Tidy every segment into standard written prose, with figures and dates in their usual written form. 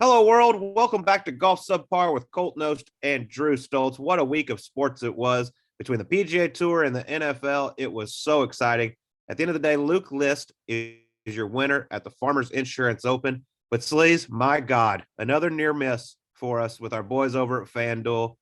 Hello, world. Welcome back to Golf Subpar with Colt, Knost, and Drew Stoltz. What a week of sports it was between the PGA Tour and the NFL. It was so exciting. At the end of the day, Luke List is your winner at the Farmers Insurance Open. But Sleaze, my God, another near miss for us with our boys over at FanDuel.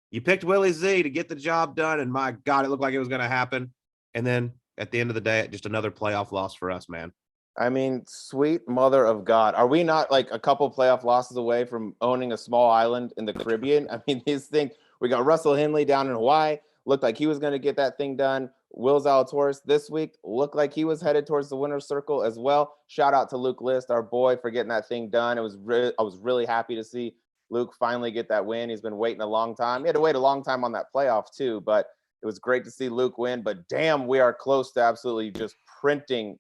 You picked Willie Z to get the job done, and my God, it looked like it was going to happen. And then at the end of the day, just another playoff loss for us, man. I mean, sweet mother of God. Are we not like a couple playoff losses away from owning a small island in the Caribbean? I mean, these things, we got Russell Henley down in Hawaii, looked like he was going to get that thing done. Will Zalatoris this week looked like he was headed towards the winner's circle as well. Shout out to Luke List, our boy, for getting that thing done. I was really happy to see Luke finally get that win. He's been waiting a long time. He had to wait a long time on that playoff too, but it was great to see Luke win. But damn, we are close to absolutely just printing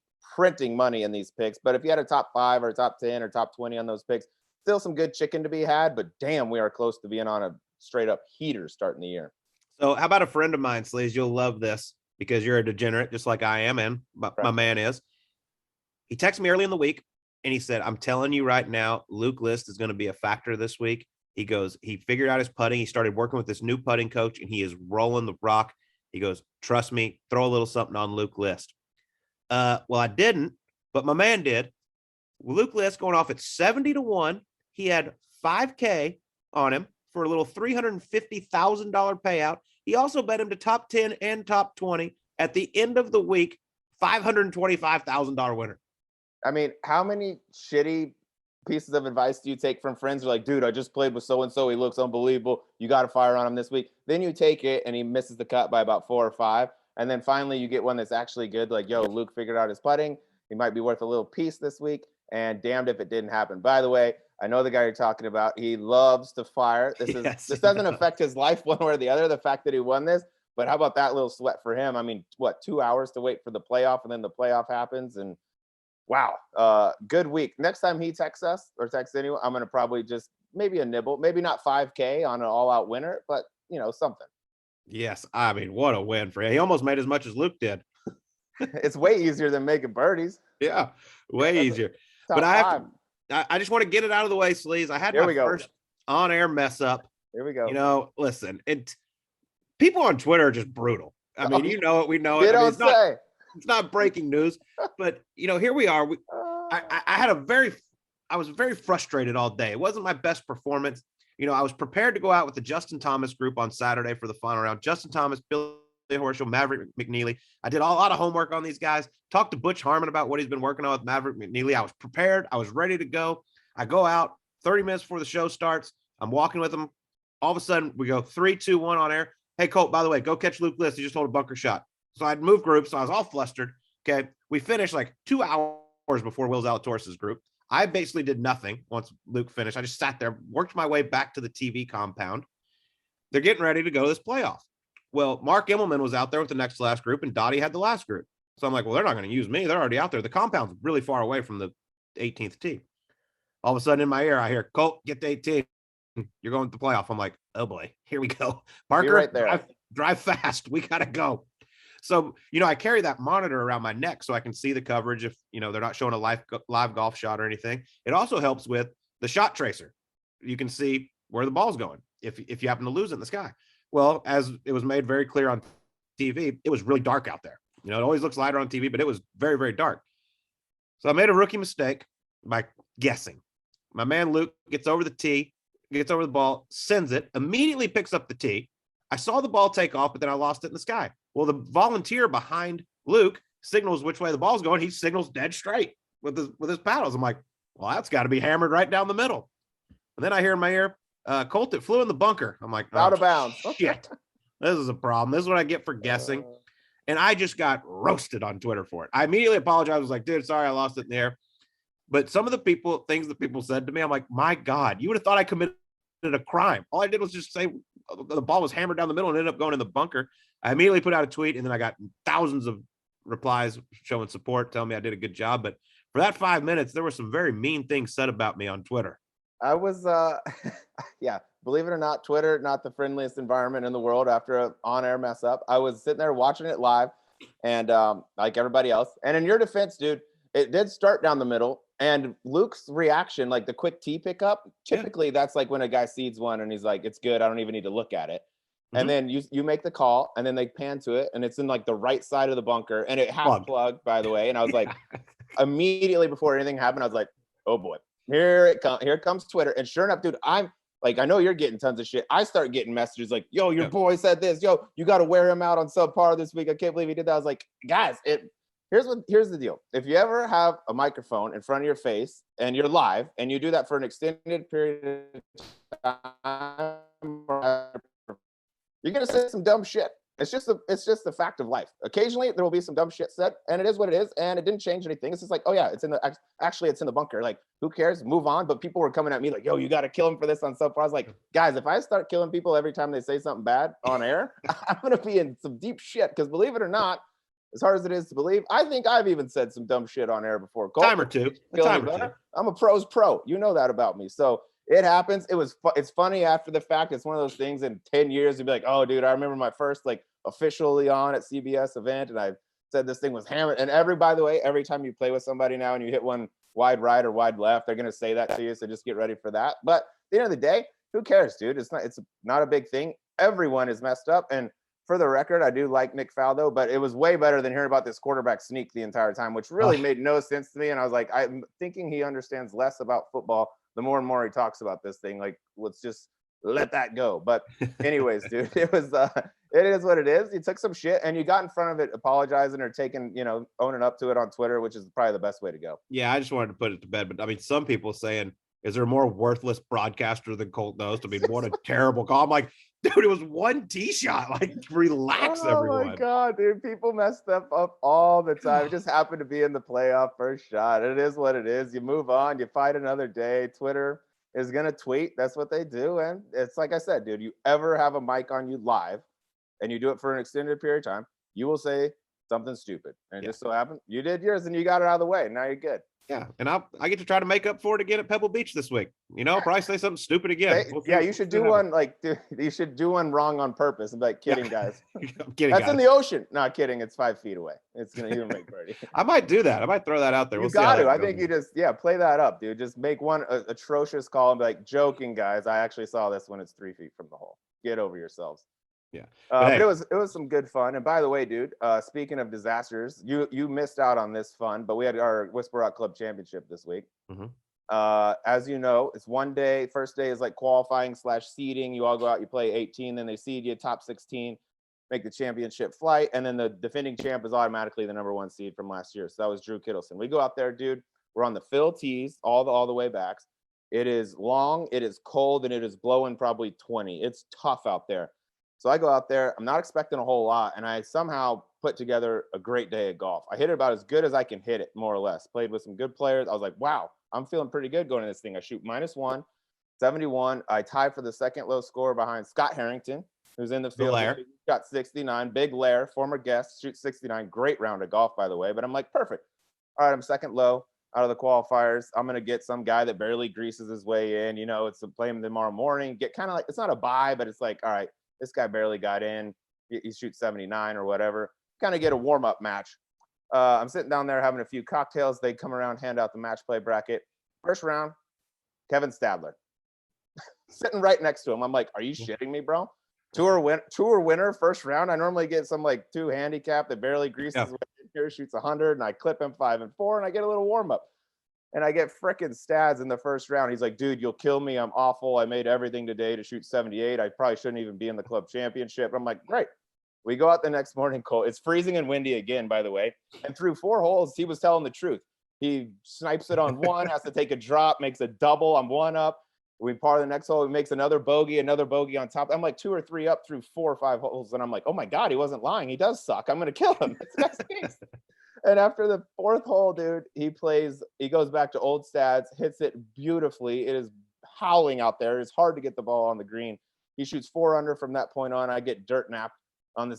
money in these picks. But if you had a top 5 or a top 10 or top 20 on those picks, still some good chicken to be had. But damn, we are close to being on a straight up heater starting the year. So how about a friend of mine, Sleaze? You'll love this because you're a degenerate, just like I am, and my man is. He texted me early in the week, and he said, I'm telling you right now, Luke List is going to be a factor this week. He goes, he figured out his putting. He started working with this new putting coach, and he is rolling the rock. He goes, trust me, throw a little something on Luke List. Well, I didn't, but my man did. Luke List going off at 70-1. He had $5K on him for a little $350,000 payout. He also bet him to top 10 and top 20 at the end of the week, $525,000 winner. I mean, how many shitty pieces of advice do you take from friends who are like, dude, I just played with so-and-so. He looks unbelievable. You got to fire on him this week. Then you take it and he misses the cut by about 4 or 5. And then finally you get one that's actually good. Like, yo, Luke figured out his putting. He might be worth a little piece this week. And damned if it didn't happen. By the way, I know the guy you're talking about. He loves to fire. This doesn't affect his life one way or the other, the fact that he won this. But how about that little sweat for him? I mean, 2 hours to wait for the playoff, and then the playoff happens. And wow, good week. Next time he texts us or texts anyone, I'm going to probably just maybe a nibble, maybe not 5K on an all-out winner, but, something. Yes, I mean, what a win for him. He almost made as much as Luke did. It's way easier than making birdies. Yeah, way easier. But I just want to get it out of the way, Sleaze. I had my first on-air mess up. Here we go. Listen, people on Twitter are just brutal. I mean, you know it, we know it. It's not breaking news, but here we are. I was very frustrated all day. It wasn't my best performance. I was prepared to go out with the Justin Thomas group on Saturday for the final round. Justin Thomas, Billy Horschel, Maverick McNeely. I did a lot of homework on these guys. Talked to Butch Harmon about what he's been working on with Maverick McNeely. I was prepared. I was ready to go. I go out 30 minutes before the show starts. I'm walking with him. All of a sudden, we go 3, 2, 1 on air. Hey, Colt, by the way, go catch Luke List. He just hold a bunker shot. So I'd moved groups, so I was all flustered. Okay. We finished like 2 hours before Will Zalatoris' group. I basically did nothing once Luke finished. I just sat there, worked my way back to the TV compound. They're getting ready to go to this playoff. Well, Mark Immelman was out there with the next to last group, and Dottie had the last group. So I'm like, well, they're not going to use me. They're already out there. The compound's really far away from the 18th tee. All of a sudden in my ear, I hear, Colt, get to 18. You're going to the playoff. I'm like, oh boy, here we go. Parker, right there. Drive fast. We got to go. So, I carry that monitor around my neck so I can see the coverage if, they're not showing a live golf shot or anything. It also helps with the shot tracer. You can see where the ball's going if you happen to lose it in the sky. Well, as it was made very clear on TV, it was really dark out there. It always looks lighter on TV, but it was very, very dark. So I made a rookie mistake by guessing. My man Luke gets over the tee, gets over the ball, sends it, immediately picks up the tee. I saw the ball take off, but then I lost it in the sky. Well, the volunteer behind Luke signals which way the ball's going. He signals dead straight with his paddles. I'm like, well, that's got to be hammered right down the middle. And then I hear in my ear, Colt, it flew in the bunker. I'm like, out of bounds. Shit. This is a problem. This is what I get for guessing. And I just got roasted on Twitter for it. I immediately apologized. I was like, dude, sorry, I lost it in the air. But some of the things that people said to me, I'm like, my God, you would have thought I committed a crime. All I did was just say the ball was hammered down the middle and ended up going in the bunker. I immediately put out a tweet, and then I got thousands of replies showing support, telling me I did a good job. But for that 5 minutes, there were some very mean things said about me on Twitter. I was, believe it or not, Twitter, not the friendliest environment in the world after an on-air mess up. I was sitting there watching it live and like everybody else. And in your defense, dude, it did start down the middle. And Luke's reaction, like the quick tee pickup, typically that's like when a guy seeds one and he's like, it's good, I don't even need to look at it. And then you make the call, and then they pan to it, and it's in like the right side of the bunker, and it half plugged, by the way. And I was like, immediately before anything happened, I was like, oh boy, here comes Twitter. And sure enough, dude, I'm like, I know you're getting tons of shit. I start getting messages like, yo, your boy said this. Yo, you got to wear him out on Subpar this week. I can't believe he did that. I was like, guys, here's the deal. If you ever have a microphone in front of your face and you're live and you do that for an extended period of time, you're gonna say some dumb shit. It's just the fact of life. Occasionally there will be some dumb shit said, and it is what it is, and it didn't change anything. It's just like, oh yeah, it's in the bunker. Like, who cares? Move on. But people were coming at me like, yo, you got to kill him for this on Subpar. I was like, guys, if I start killing people every time they say something bad on air, I'm gonna be in some deep shit. Because believe it or not, as hard as it is to believe, I think I've even said some dumb shit on air before. Colt, time or two. I'm a pro's pro. You know that about me. So it happens. It's funny after the fact. It's one of those things in 10 years, you'd be like, oh, dude, I remember my first like officially on at CBS event, and I said this thing was hammered. And by the way, every time you play with somebody now and you hit one wide right or wide left, they're gonna say that to you. So just get ready for that. But at the end of the day, who cares, dude? It's not a big thing. Everyone is messed up. And for the record, I do like Nick Faldo, but it was way better than hearing about this quarterback sneak the entire time, which really made no sense to me. And I was like, I'm thinking he understands less about football the more and more he talks about this thing. Like, let's just let that go. But anyways, dude, it is what it is. You took some shit and you got in front of it apologizing or owning up to it on Twitter, which is probably the best way to go. Yeah, I just wanted to put it to bed. But I mean, some people saying, is there a more worthless broadcaster than Colt Knost? I mean, what a terrible call. I'm like, dude, it was one tee shot. Like, relax, everyone. Oh my God, dude. People mess stuff up all the time. It just happened to be in the playoff first shot. It is what it is. You move on, you fight another day. Twitter is going to tweet. That's what they do. And it's like I said, dude, you ever have a mic on you live and you do it for an extended period of time, you will say something stupid. And it just so happened you did yours and you got it out of the way. Now you're good. Yeah, and I get to try to make up for it again at Pebble Beach this week. Probably say something stupid again. You should do one like, dude, you should do one wrong on purpose and be like, kidding, guys. I'm kidding. That's guys. In the ocean. Not kidding. It's 5 feet away. It's gonna even make birdie. I might do that. I might throw that out there. You got to. I think you just play that up, dude. Just make one atrocious call and be like, joking, guys. I actually saw this when it's 3 feet from the hole. Get over yourselves. Yeah, but it was some good fun. And by the way, dude, speaking of disasters, you missed out on this fun, but we had our Whisper Rock Club Championship this week. Mm-hmm. As you know, it's one day. First day is like qualifying / seeding. You all go out, you play 18, then they seed you top 16, make the championship flight, and then the defending champ is automatically the number 1 seed from last year. So that was Drew Kittleson. We go out there, dude. We're on the fill tees all the way back. It is long, it is cold, and it is blowing probably 20. It's tough out there. So I go out there, I'm not expecting a whole lot, and I somehow put together a great day of golf. I hit it about as good as I can hit it, more or less. Played with some good players. I was like, wow, I'm feeling pretty good going to this thing. I shoot -1, 71. I tie for the second low score behind Scott Harrington, who's in the field. Got 69. Big Lair, former guest, shoots 69. Great round of golf, by the way. But I'm like, perfect. All right, I'm second low out of the qualifiers. I'm going to get some guy that barely greases his way in. It's a play him tomorrow morning. Get kind of like, it's not a buy, but it's like, all right, this guy barely got in. He shoots 79 or whatever. Kind of get a warm-up match. I'm sitting down there having a few cocktails. They come around, hand out the match play bracket. First round, Kevin Stadler. Sitting right next to him. I'm like, are you shitting me, bro? Tour winner, first round. I normally get some like 2 handicap that barely greases his way in here, shoots 100, and I clip him 5 and 4, and I get a little warm-up. And I get frickin' Stads in the first round. He's like, dude, you'll kill me. I'm awful. I made everything today to shoot 78. I probably shouldn't even be in the club championship. I'm like, great. We go out the next morning, Colt. It's freezing and windy again, by the way. And through 4 holes, he was telling the truth. He snipes it on 1, has to take a drop, makes a double. I'm 1 up. We par the next hole. He makes another bogey on top. I'm like 2 or 3 up through 4 or 5 holes. And I'm like, oh my God, he wasn't lying. He does suck. I'm going to kill him. And after the 4th hole, dude, he goes back to old Stads, hits it beautifully. It is howling out there. It's hard to get the ball on the green. He shoots 4 under from that point on. I get dirt napped on the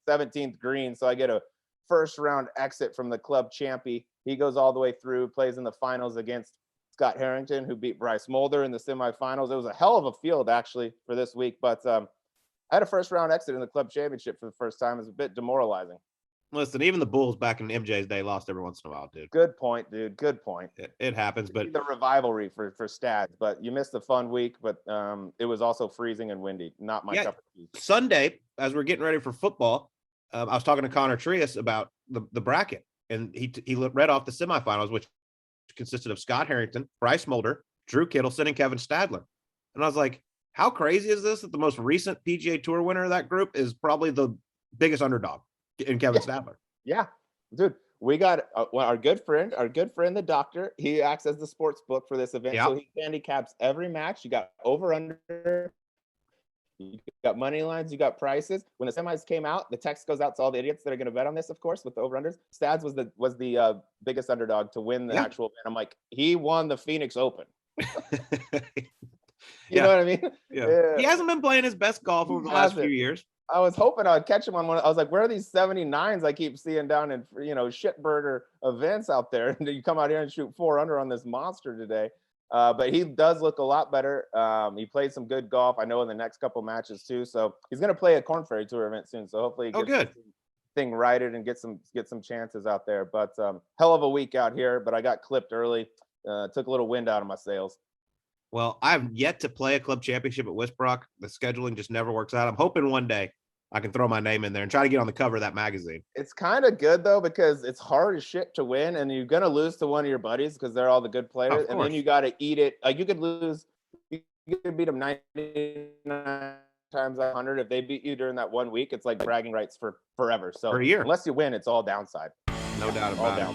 17th green. So I get a first round exit from the club champy. He goes all the way through, plays in the finals against Scott Harrington, who beat Bryce Mulder in the semifinals. It was a hell of a field, actually, for this week. But I had a first round exit in the club championship for the first time. It was a bit demoralizing. Listen, even the Bulls back in MJ's day lost every once in a while, dude. Good point, dude. Good point. It happens, but the revivalry for stats. But you missed a fun week. But it was also freezing and windy. Not my cup of tea. Sunday, as we're getting ready for football, I was talking to Connor Trias about the bracket, and he read off the semifinals, which consisted of Scott Harrington, Bryce Mulder, Drew Kittleson, and Kevin Stadler. And I was like, how crazy is this that the most recent PGA Tour winner of that group is probably the biggest underdog in Kevin Stadler? Yeah, dude. We got our good friend, the doctor. He acts as the sports book for this event. Yep. So he handicaps every match. You got over, under, you got money lines, you got prices. When the semis came out, the text goes out to all the idiots that are going to bet on this, of course, with the over-unders. Stads was the biggest underdog to win the actual event. I'm like, he won the Phoenix Open. You know what I mean? Yeah. He hasn't been playing his best golf over the last few years. I was hoping I'd catch him on one. I was like, where are these 79s I keep seeing down in, shitburger events out there? And you come out here and shoot 4 under on this monster today. But he does look a lot better. He played some good golf, I know, in the next couple matches too. So he's going to play a Corn Ferry Tour event soon. So hopefully he gets the thing righted and get some chances out there. But hell of a week out here. But I got clipped early. Took a little wind out of my sails. Well, I've yet to play a club championship at Westbrook. The scheduling just never works out. I'm hoping one day I can throw my name in there and try to get on the cover of that magazine. It's kind of good, though, because it's hard as shit to win, and you're going to lose to one of your buddies because they're all the good players, and then you got to eat it. Like, you could beat them 99 times 100. If they beat you during that 1 week, it's like bragging rights for forever. So for a year. Unless you win, it's all downside. No doubt about it.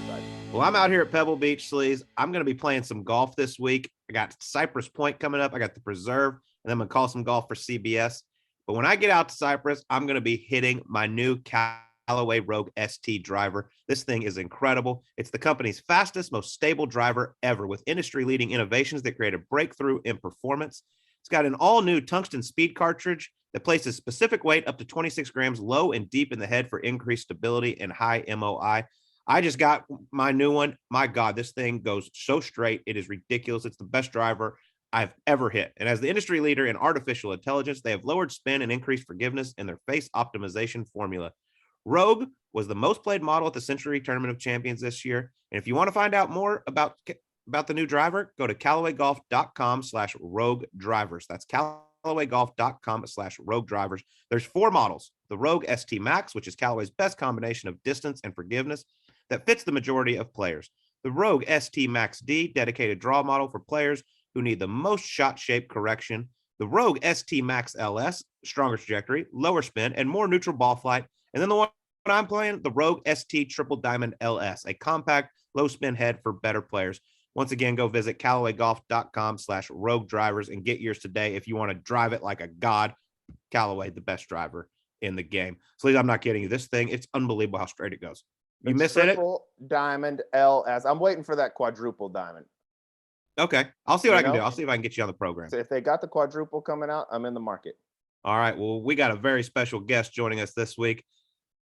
Well, I'm out here at Pebble Beach, Sleaze. I'm going to be playing some golf this week. I got Cypress Point coming up. I got the Preserve, and then I'm going to call some golf for CBS. But when I get out to Cypress, I'm going to be hitting my new Callaway Rogue ST driver. This thing is incredible. It's the company's fastest, most stable driver ever, with industry-leading innovations that create a breakthrough in performance. It's got an all-new tungsten speed cartridge that places specific weight up to 26 grams low and deep in the head for increased stability and high MOI. I just got my new one. My God, this thing goes so straight. It is ridiculous. It's the best driver I've ever hit. And as the industry leader in artificial intelligence, they have lowered spin and increased forgiveness in their face optimization formula. Rogue was the most played model at the Century Tournament of Champions this year. And if you want to find out more about the new driver, go to CallawayGolf.com/Rogue Drivers. That's CallawayGolf.com/Rogue Drivers. There's 4 models. The Rogue ST Max, which is Callaway's best combination of distance and forgiveness that fits the majority of players. The Rogue ST Max D, dedicated draw model for players who need the most shot shape correction. The Rogue ST Max LS, stronger trajectory, lower spin, and more neutral ball flight. And then the one I'm playing, the Rogue ST Triple Diamond LS, a compact, low spin head for better players. Once again, go visit CallawayGolf.com/Rogue Drivers and get yours today if you want to drive it like a god. Callaway, the best driver in the game. So I'm not kidding you. This thing, it's unbelievable how straight it goes. You miss it? Triple Diamond LS. I'm waiting for that quadruple diamond. Okay. I'll see what I can do. I'll see if I can get you on the program. So if they got the quadruple coming out, I'm in the market. All right. Well, we got a very special guest joining us this week.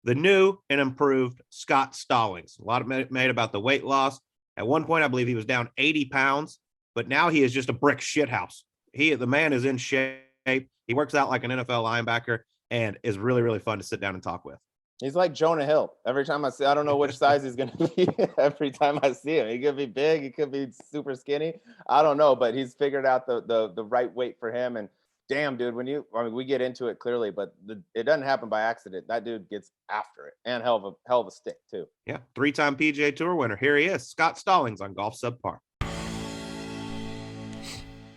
The new and improved Scott Stallings. A lot of made about the weight loss. At one point, I believe he was down 80 pounds, but now he is just a brick shithouse. The man is in shape. He works out like an NFL linebacker and is really, really fun to sit down and talk with. He's like Jonah Hill. Every time I see, I don't know which size he's going to be. Every time I see him, he could be big, he could be super skinny. I don't know, but he's figured out the right weight for him. And damn, dude, we get into it clearly, but it doesn't happen by accident. That dude gets after it, and hell of a stick too. Yeah, 3-time PGA Tour winner. Here he is, Scott Stallings on Golf Subpar.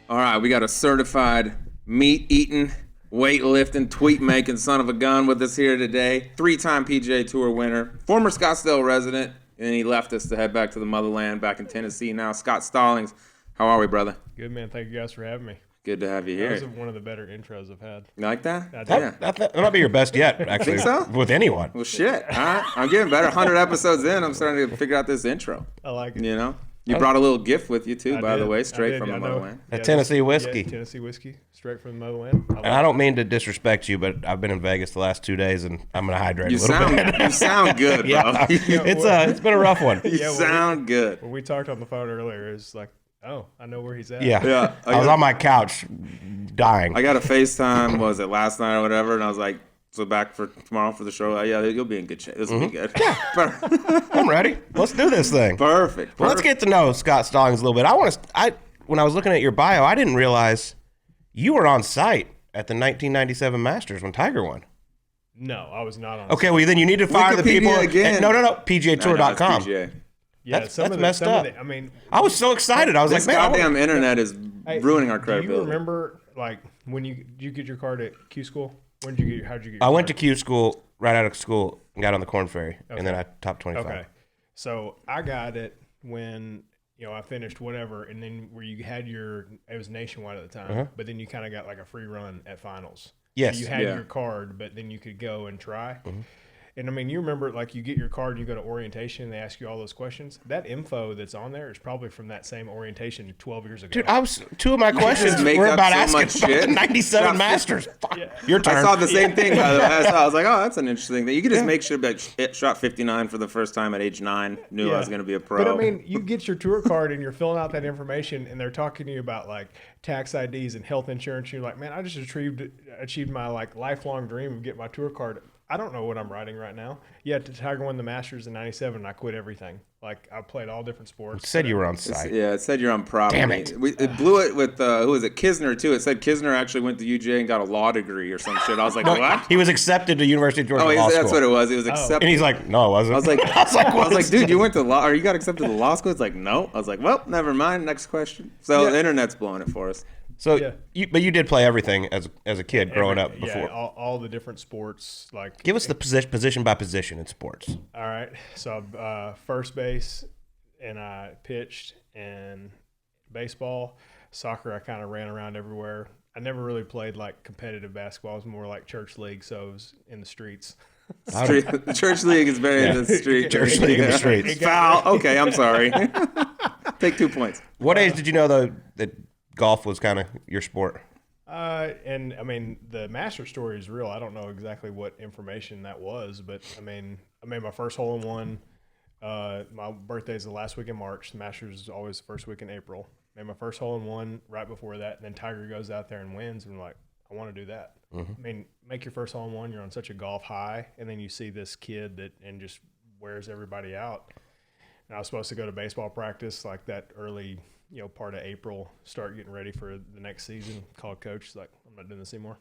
All right, we got a certified meat-eating, weightlifting, tweet-making son of a gun with us here today. 3-time PGA Tour winner, former Scottsdale resident, and he left us to head back to the motherland back in Tennessee now. Scott Stallings, how are we, brother? Good, man. Thank you guys for having me. Good to have you here. That was one of the better intros I've had. You like that? That might be your best yet, actually. Think so? With anyone. Well, shit. I'm getting better. 100 episodes in, I'm starting to figure out this intro. I like it. You know? You brought a little gift with you, too, by the way, straight from the motherland. A Tennessee whiskey. Yeah, Tennessee whiskey, straight from the motherland. And I don't mean to disrespect you, but I've been in Vegas the last 2 days, and I'm going to hydrate a little bit. You sound good, bro. Yeah, it's been a rough one. You sound good. When we talked on the phone earlier, it's like, oh, I know where he's at. Yeah. I was on my couch dying. I got a FaceTime, last night or whatever, and I was like, So back for tomorrow for the show. Yeah, you'll be in good shape. This will be good. I'm ready. Let's do this thing. Perfect. Well, let's get to know Scott Stallings a little bit. When I was looking at your bio, I didn't realize you were on site at the 1997 Masters when Tiger won. No, I was not on. Okay, well then you need to fire the people. again. No, PGA Tour.com. PGA. Yeah, That's messed up. I mean, I was so excited. I was This like, man, goddamn internet is ruining our credibility. Do you remember, like, when you get your card at Q School? How'd you get your I went to card? Q School right out of school and got on the Corn Ferry, and then I topped 25. Okay. So I got it when, I finished whatever, and then where you had it was nationwide at the time, but then you kind of got like a free run at finals. Yes. So you had your card, but then you could go and try. And I mean, you remember, like, you get your card, you go to orientation, and they ask you all those questions. That info that's on there is probably from that same orientation 12 years ago. Dude, two of my questions make were up about so asking much about shit. the 97 Masters. Fuck. Your turn. I saw the same thing, by the way. I was like, oh, that's an interesting thing. You could just make sure that shot 59 for the first time at age 9, knew I was going to be a pro. But I mean, you get your tour card and you're filling out that information, and they're talking to you about like tax IDs and health insurance. And you're like, man, I just achieved my like lifelong dream of getting my tour card. I don't know what I'm writing right now. Yeah, Tiger won the Masters in '97, and I quit everything. Like, I played all different sports. It said you were on site. It said you're on property. Damn it. It blew it with, who was it, Kisner, too. It said Kisner actually went to UJ and got a law degree or some shit. I was like, what? He was accepted to University of Georgia Law School. That's what it was. It was accepted. And he's like, no, it wasn't. I was like, I was like, dude, you went to law, or you got accepted to law school? It's like, no. I was like, well, never mind. Next question. So the internet's blowing it for us. So, but you did play everything as a kid growing up before. Yeah, all the different sports. Like, give us the position by position in sports. All right. So, first base, and I pitched, and baseball, soccer, I kind of ran around everywhere. I never really played like competitive basketball. It was more like church league, so it was in the streets. The church league is very in the street. Church league in the streets. Foul. Okay, I'm sorry. Take 2 points. What age did you know though that golf was kind of your sport? And I mean, the master story is real. I don't know exactly what information that was, but I mean, I made my first hole in one. My birthday is the last week in March. The Masters is always the first week in April. Made my first hole in one right before that, and then Tiger goes out there and wins, and I'm like, I want to do that. I mean, make your first hole in one, you're on such a golf high, and then you see this kid and just wears everybody out. And I was supposed to go to baseball practice like that early, part of April, start getting ready for the next season. Called coach, he's like, I'm not doing this anymore.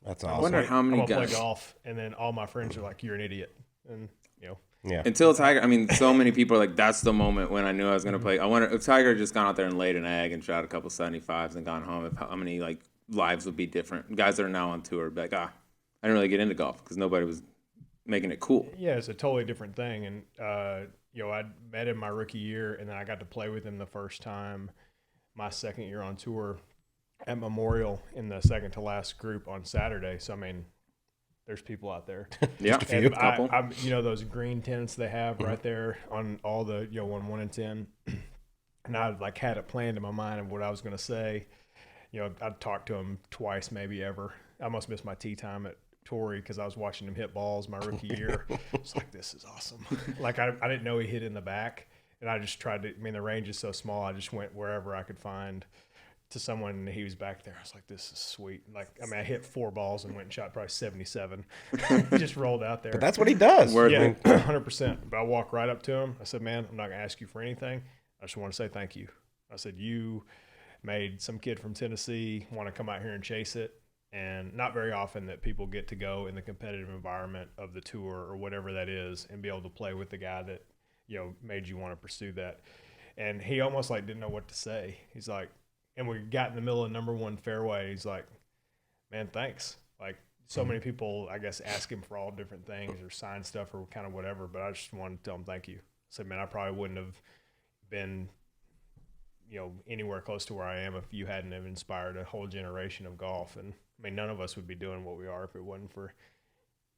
That's I awesome. wonder how many I'm gonna guys. play golf, and then all my friends are like, "You're an idiot," and Yeah. Until Tiger, I mean, so many people are like, that's the moment when I knew I was going to play. I wonder if Tiger had just gone out there and laid an egg and shot a couple 75s and gone home, how many like lives would be different. Guys that are now on tour would be like, I didn't really get into golf because nobody was making it cool. Yeah, it's a totally different thing. And I met him my rookie year, and then I got to play with him the first time my second year on tour at Memorial in the second to last group on Saturday. So I mean, there's people out there. Yeah, a few. couple. Those green tents they have right there on all the, 1 and 10. And I like had it planned in my mind of what I was going to say. I'd talked to him twice, maybe ever. I almost missed my tee time at Torrey because I was watching him hit balls my rookie year. It's like, this is awesome. Like I didn't know he hit in the back, and I just tried to. I mean, the range is so small. I just went wherever I could find. To someone, and he was back there. I was like, this is sweet. Like, I mean, I hit 4 balls and went and shot probably 77. Just rolled out there. But that's what he does. Yeah, 100%. But I walked right up to him. I said, man, I'm not going to ask you for anything. I just want to say thank you. I said, you made some kid from Tennessee want to come out here and chase it. And not very often that people get to go in the competitive environment of the tour or whatever that is and be able to play with the guy that, made you want to pursue that. And he almost like didn't know what to say. He's like, and we got in the middle of number 1 fairway. He's like, man, thanks. Like, so many people, I guess, ask him for all different things or sign stuff or kind of whatever, but I just wanted to tell him thank you. I said, man, I probably wouldn't have been, anywhere close to where I am if you hadn't have inspired a whole generation of golf. And, I mean, none of us would be doing what we are if it wasn't for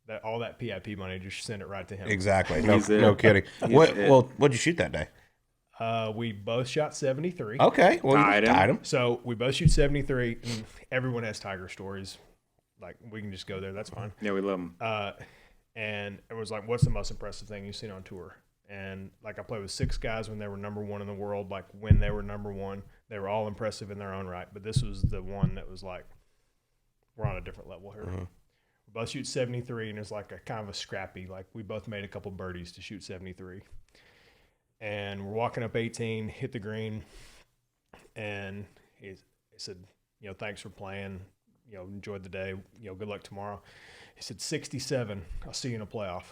that all that PIP money. Just send it right to him. Exactly. No kidding. What'd you shoot that day? We both shot 73. Okay. Well, Tied him. So we both shoot 73, and everyone has Tiger stories. Like, we can just go there. That's fine. Yeah, we love him. And it was like, what's the most impressive thing you've seen on tour? And, like, I played with 6 guys when they were number 1 in the world. Like, when they were number 1, they were all impressive in their own right. But this was the one that was like, we're on a different level here. We both shoot 73, and it's like a kind of a scrappy. Like we both made a couple birdies to shoot 73. And we're walking up 18, hit the green, and he said, thanks for playing. Enjoyed the day. Good luck tomorrow. He said, 67, I'll see you in a playoff.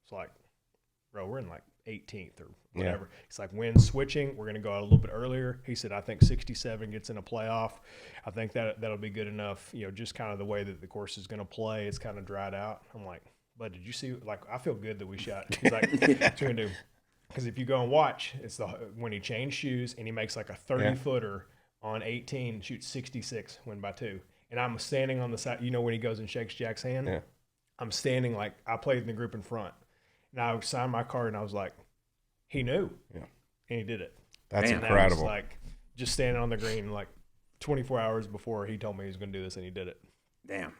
It's like, bro, we're in like 18th or whatever. Yeah. It's like, wind switching. We're going to go out a little bit earlier. He said, I think 67 gets in a playoff. I think that'll be good enough. Just kind of the way that the course is going to play. It's kind of dried out. I'm like, but did you see? Like, I feel good that we shot. He's like, what you going to do? Because if you go and watch, it's when he changed shoes and he makes like a 30-footer on 18, shoots 66, win by 2. And I'm standing on the side. When he goes and shakes Jack's hand? Yeah. I'm standing like I played in the group in front. And I signed my card and I was like, he knew. Yeah. And he did it. That's incredible. That was like just standing on the green like 24 hours before he told me he was going to do this, and he did it. Damn.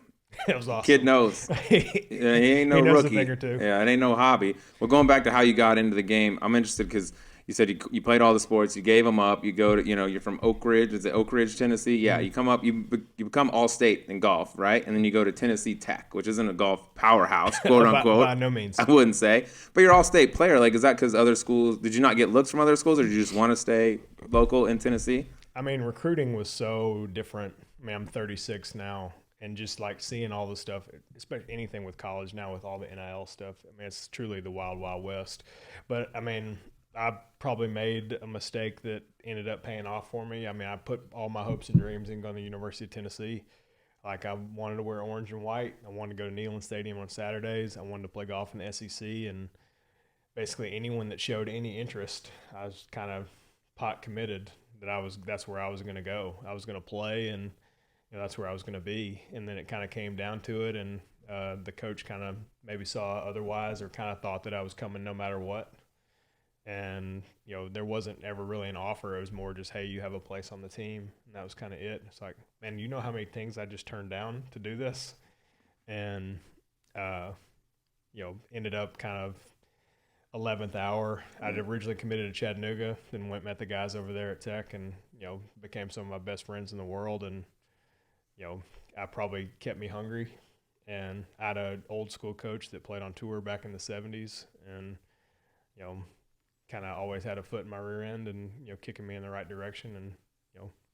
It was awesome. Kid knows. He ain't no he knows rookie. A thing or two. Yeah, it ain't no hobby. Well, going back to how you got into the game, I'm interested because you said you played all the sports. You gave them up. You go to, you're from Oak Ridge. Is it Oak Ridge, Tennessee? Yeah, you come up. You become all-state in golf, right? And then you go to Tennessee Tech, which isn't a golf powerhouse, quote unquote. By no means. I wouldn't say. But you're all-state player. Like, is that because other schools? Did you not get looks from other schools, or did you just want to stay local in Tennessee? I mean, recruiting was so different. I mean, I'm 36 now. And just like seeing all the stuff, especially anything with college now with all the NIL stuff, I mean, it's truly the wild, wild west. But, I mean, I probably made a mistake that ended up paying off for me. I mean, I put all my hopes and dreams in going to the University of Tennessee. Like, I wanted to wear orange and white. I wanted to go to Neyland Stadium on Saturdays. I wanted to play golf in the SEC. And basically anyone that showed any interest, I was kind of pot committed that that's where I was going to go. I was going to play, and that's where I was going to be. And then it kind of came down to it, and the coach kind of maybe saw otherwise, or kind of thought that I was coming no matter what. And, there wasn't ever really an offer. It was more just, hey, you have a place on the team. And that was kind of it. It's like, man, you know how many things I just turned down to do this? And, ended up kind of 11th hour. I'd originally committed to Chattanooga, then went met the guys over there at Tech, and, became some of my best friends in the world. And, I probably kept me hungry. And I had an old school coach that played on tour back in the 70s, and, kind of always had a foot in my rear end, and, kicking me in the right direction. And,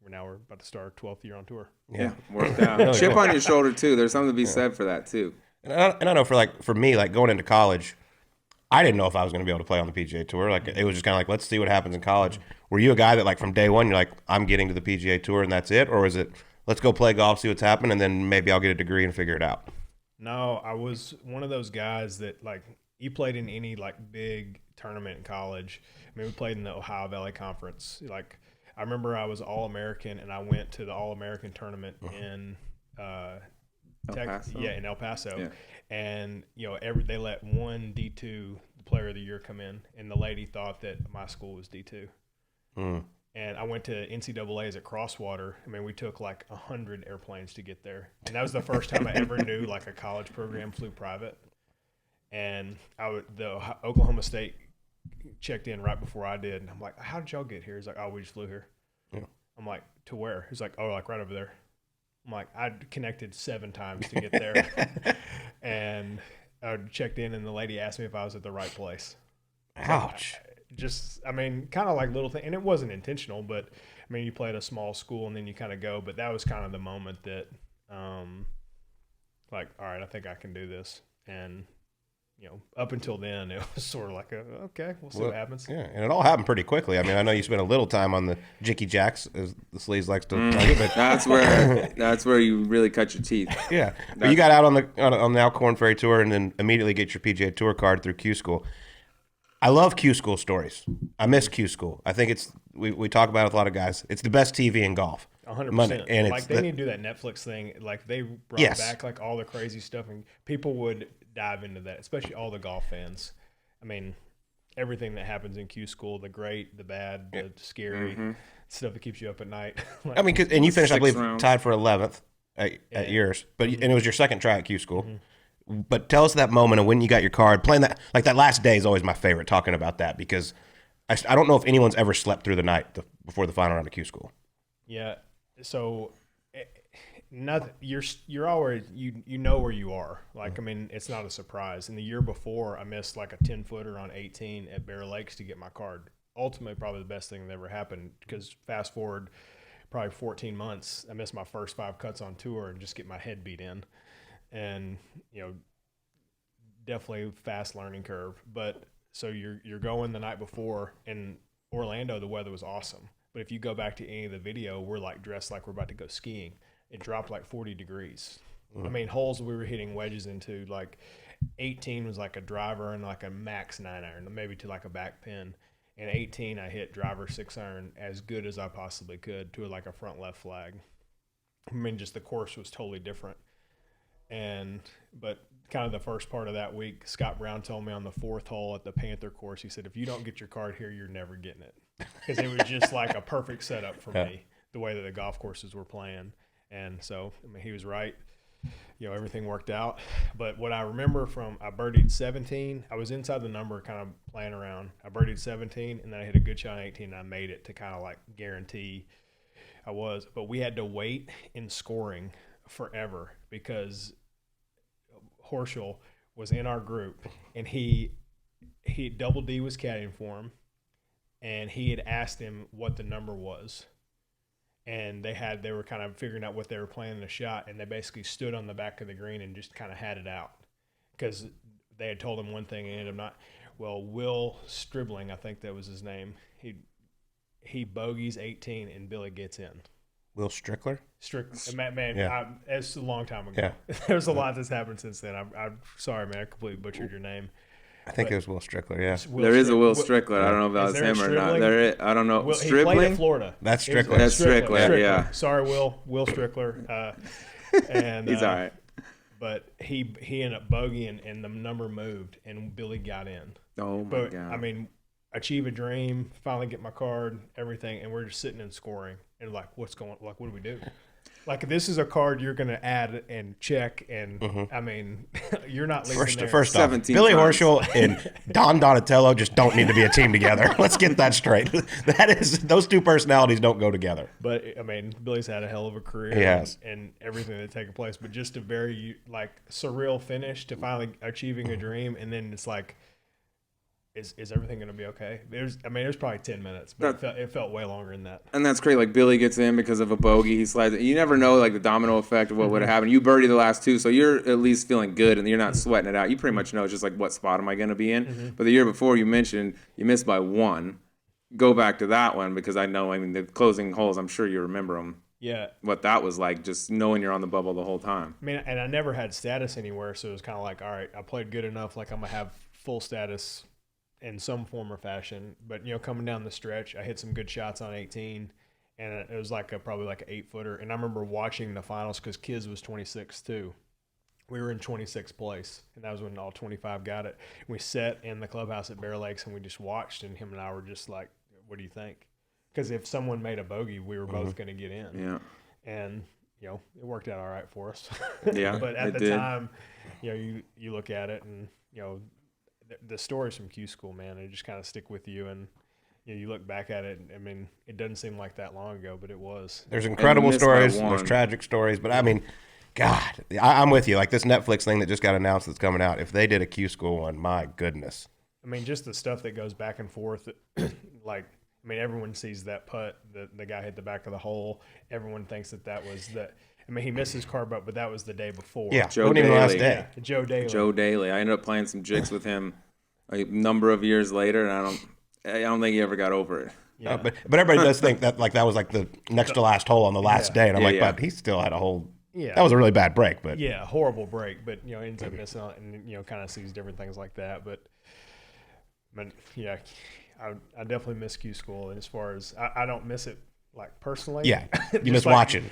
we're about to start our 12th year on tour. Yeah, worked out. Chip on your shoulder too. There's something to be said for that too. And I know for me, like going into college, I didn't know if I was going to be able to play on the PGA Tour. Like, it was just kind of like, let's see what happens in college. Were you a guy that, like, from day one, you're like, I'm getting to the PGA Tour and that's it? Or is it, let's go play golf, see what's happening, and then maybe I'll get a degree and figure it out? No, I was one of those guys that, like, you played in any, like, big tournament in college. I mean, we played in the Ohio Valley Conference. Like, I remember I was All-American, and I went to the All-American tournament in in El Paso. Yeah. And, they let one D2 player of the year come in, and the lady thought that my school was D2. And I went to NCAA's at Crosswater. I mean, we took like 100 airplanes to get there. And that was the first time I ever knew like a college program flew private. And the Oklahoma State checked in right before I did. And I'm like, how did y'all get here? He's like, oh, we just flew here. Yeah. I'm like, to where? He's like, oh, like right over there. I'm like, I connected 7 times to get there. And I checked in, and the lady asked me if I was at the right place. Ouch. I mean, kind of like little thing. And it wasn't intentional, but, I mean, you play at a small school, and then you kind of go. But that was kind of the moment that, like, all right, I think I can do this. And, up until then, it was sort of like, okay, we'll see what happens. Yeah, and it all happened pretty quickly. I mean, I know you spent a little time on the Jicky Jacks, as the Sleaze likes to tell you, but that's where you really cut your teeth. Yeah, but you got out on the Alcorn Ferry Tour, and then immediately get your PGA Tour card through Q School. I love Q School stories. I miss Q School. I think it's we talk about it with a lot of guys. It's the best TV in golf. 100%. And like they need to do that Netflix thing. Like they brought back like all the crazy stuff, and people would dive into that, especially all the golf fans. I mean, everything that happens in Q School, the great, the bad, the scary stuff that keeps you up at night. I mean, and you finished, I believe, tied for 11th at yours, but and it was your second try at Q School. But tell us that moment of when you got your card, playing that, like that last day is always my favorite, talking about that, because I don't know if anyone's ever slept through the night before the final round of Q School. Yeah. So nothing. You're already you know where you are. Like, I mean, it's not a surprise. And the year before, I missed like a 10-footer on 18 at Bear Lakes to get my card. Ultimately, probably the best thing that ever happened, because fast forward probably 14 months, I missed my first 5 cuts on tour and just get my head beat in. And, you know, definitely fast learning curve. But so you're going the night before, in Orlando, the weather was awesome. But if you go back to any of the video, we're like dressed like we're about to go skiing. It dropped like 40 degrees. I mean, holes we were hitting wedges into, like 18 was like a driver and like a max 9-iron, maybe to like a back pin. And 18, I hit driver 6-iron as good as I possibly could to like a front left flag. I mean, just the course was totally different. But kind of the first part of that week, Scott Brown told me on the 4th hole at the Panther course, he said, if you don't get your card here, you're never getting it. Because it was just like a perfect setup for me, the way that the golf courses were playing. And so, I mean, he was right. You know, everything worked out. But what I remember I birdied 17. I was inside the number kind of playing around. I birdied 17, and then I hit a good shot on 18, and I made it to kind of like guarantee I was. But we had to wait in scoring forever because Horschel was in our group, and he Double D was caddying for him, and he had asked him what the number was. And they were kind of figuring out what they were playing in the shot, and they basically stood on the back of the green and just kind of had it out because they had told him one thing and ended up not. Well, Will Stribling, I think that was his name. He bogeys 18 and Billy gets in. Will Strickler? Man, Yeah. it's a long time ago. Yeah. There's a lot that's happened since then. I'm sorry, man. I completely butchered your name. I think it was Will Strickler, yeah. There is a Will Strickler. I don't know if that was him or not. I don't know. He played at Stribling? Florida. That's Strickler. That's Strickler, yeah. Sorry, Will Strickler. And He's all right. But he ended up bogeying, and the number moved, and Billy got in. Oh, my God. I mean, achieve a dream, finally get my card, everything, and we're just sitting and scoring. And like, what do we do? Like, this is a card you're going to add and check, and I mean, you're not leaving there. First off, Billy Horschel and Don Donatello just don't need to be a team together. Let's get that straight. Those two personalities don't go together. But I mean, Billy's had a hell of a career. He has. And everything that's taken place, but just a very like surreal finish to finally achieving a dream, and then it's like, Is everything going to be okay? There's probably 10 minutes, but it felt way longer than that. And that's great. Like, Billy gets in because of a bogey. He slides it. You never know, like, the domino effect of what would have happened. You birdie the last 2, so you're at least feeling good, and you're not sweating it out. You pretty much know just, like, what spot am I going to be in. But the year before, you mentioned you missed by 1. Go back to that one because I mean, the closing holes, I'm sure you remember them. Yeah. What that was like, just knowing you're on the bubble the whole time. I mean, and I never had status anywhere, so it was kind of like, all right, I played good enough, like I'm going to have full status in some form or fashion. But, you know, coming down the stretch, I hit some good shots on 18, and it was like probably like an 8-footer. And I remember watching the finals because Kiz was 26 too. We were in 26th place, and that was when all 25 got it. We sat in the clubhouse at Bear Lakes, and we just watched, and him and I were just like, what do you think? Because if someone made a bogey, we were both going to get in. Yeah. And, you know, it worked out all right for us. Yeah, but at the time, you know, you look at it, and, you know, the stories from Q School, man, they just kind of stick with you. And, you know, you look back at it, and, I mean, it doesn't seem like that long ago, but it was. There's incredible stories. There's tragic stories. But, I mean, God, I'm with you. Like this Netflix thing that just got announced that's coming out. If they did a Q School one, my goodness. I mean, just the stuff that goes back and forth. Like, I mean, everyone sees that putt. The guy hit the back of the hole. Everyone thinks that was the – I mean, he missed his card, but that was the day before. Yeah, Joe Daly. Last day. Yeah, Joe Daly. I ended up playing some jigs with him a number of years later, and I don't think he ever got over it. Yeah. But everybody does think that like that was like the next to last hole on the last day, and I'm but he still had a whole. Yeah, that was a really bad break, but horrible break. But you know, ends up missing out, and you know, kind of sees different things like that. But yeah, I definitely miss Q School, and as far as I don't miss it like personally. Yeah, you miss watching.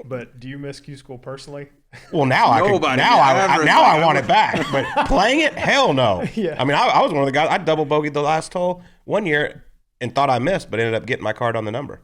But do you miss Q School personally? Well, now I want it back, but playing it, hell no. Yeah. I mean, I was one of the guys. I double bogeyed the last hole one year and thought I missed, but ended up getting my card on the number.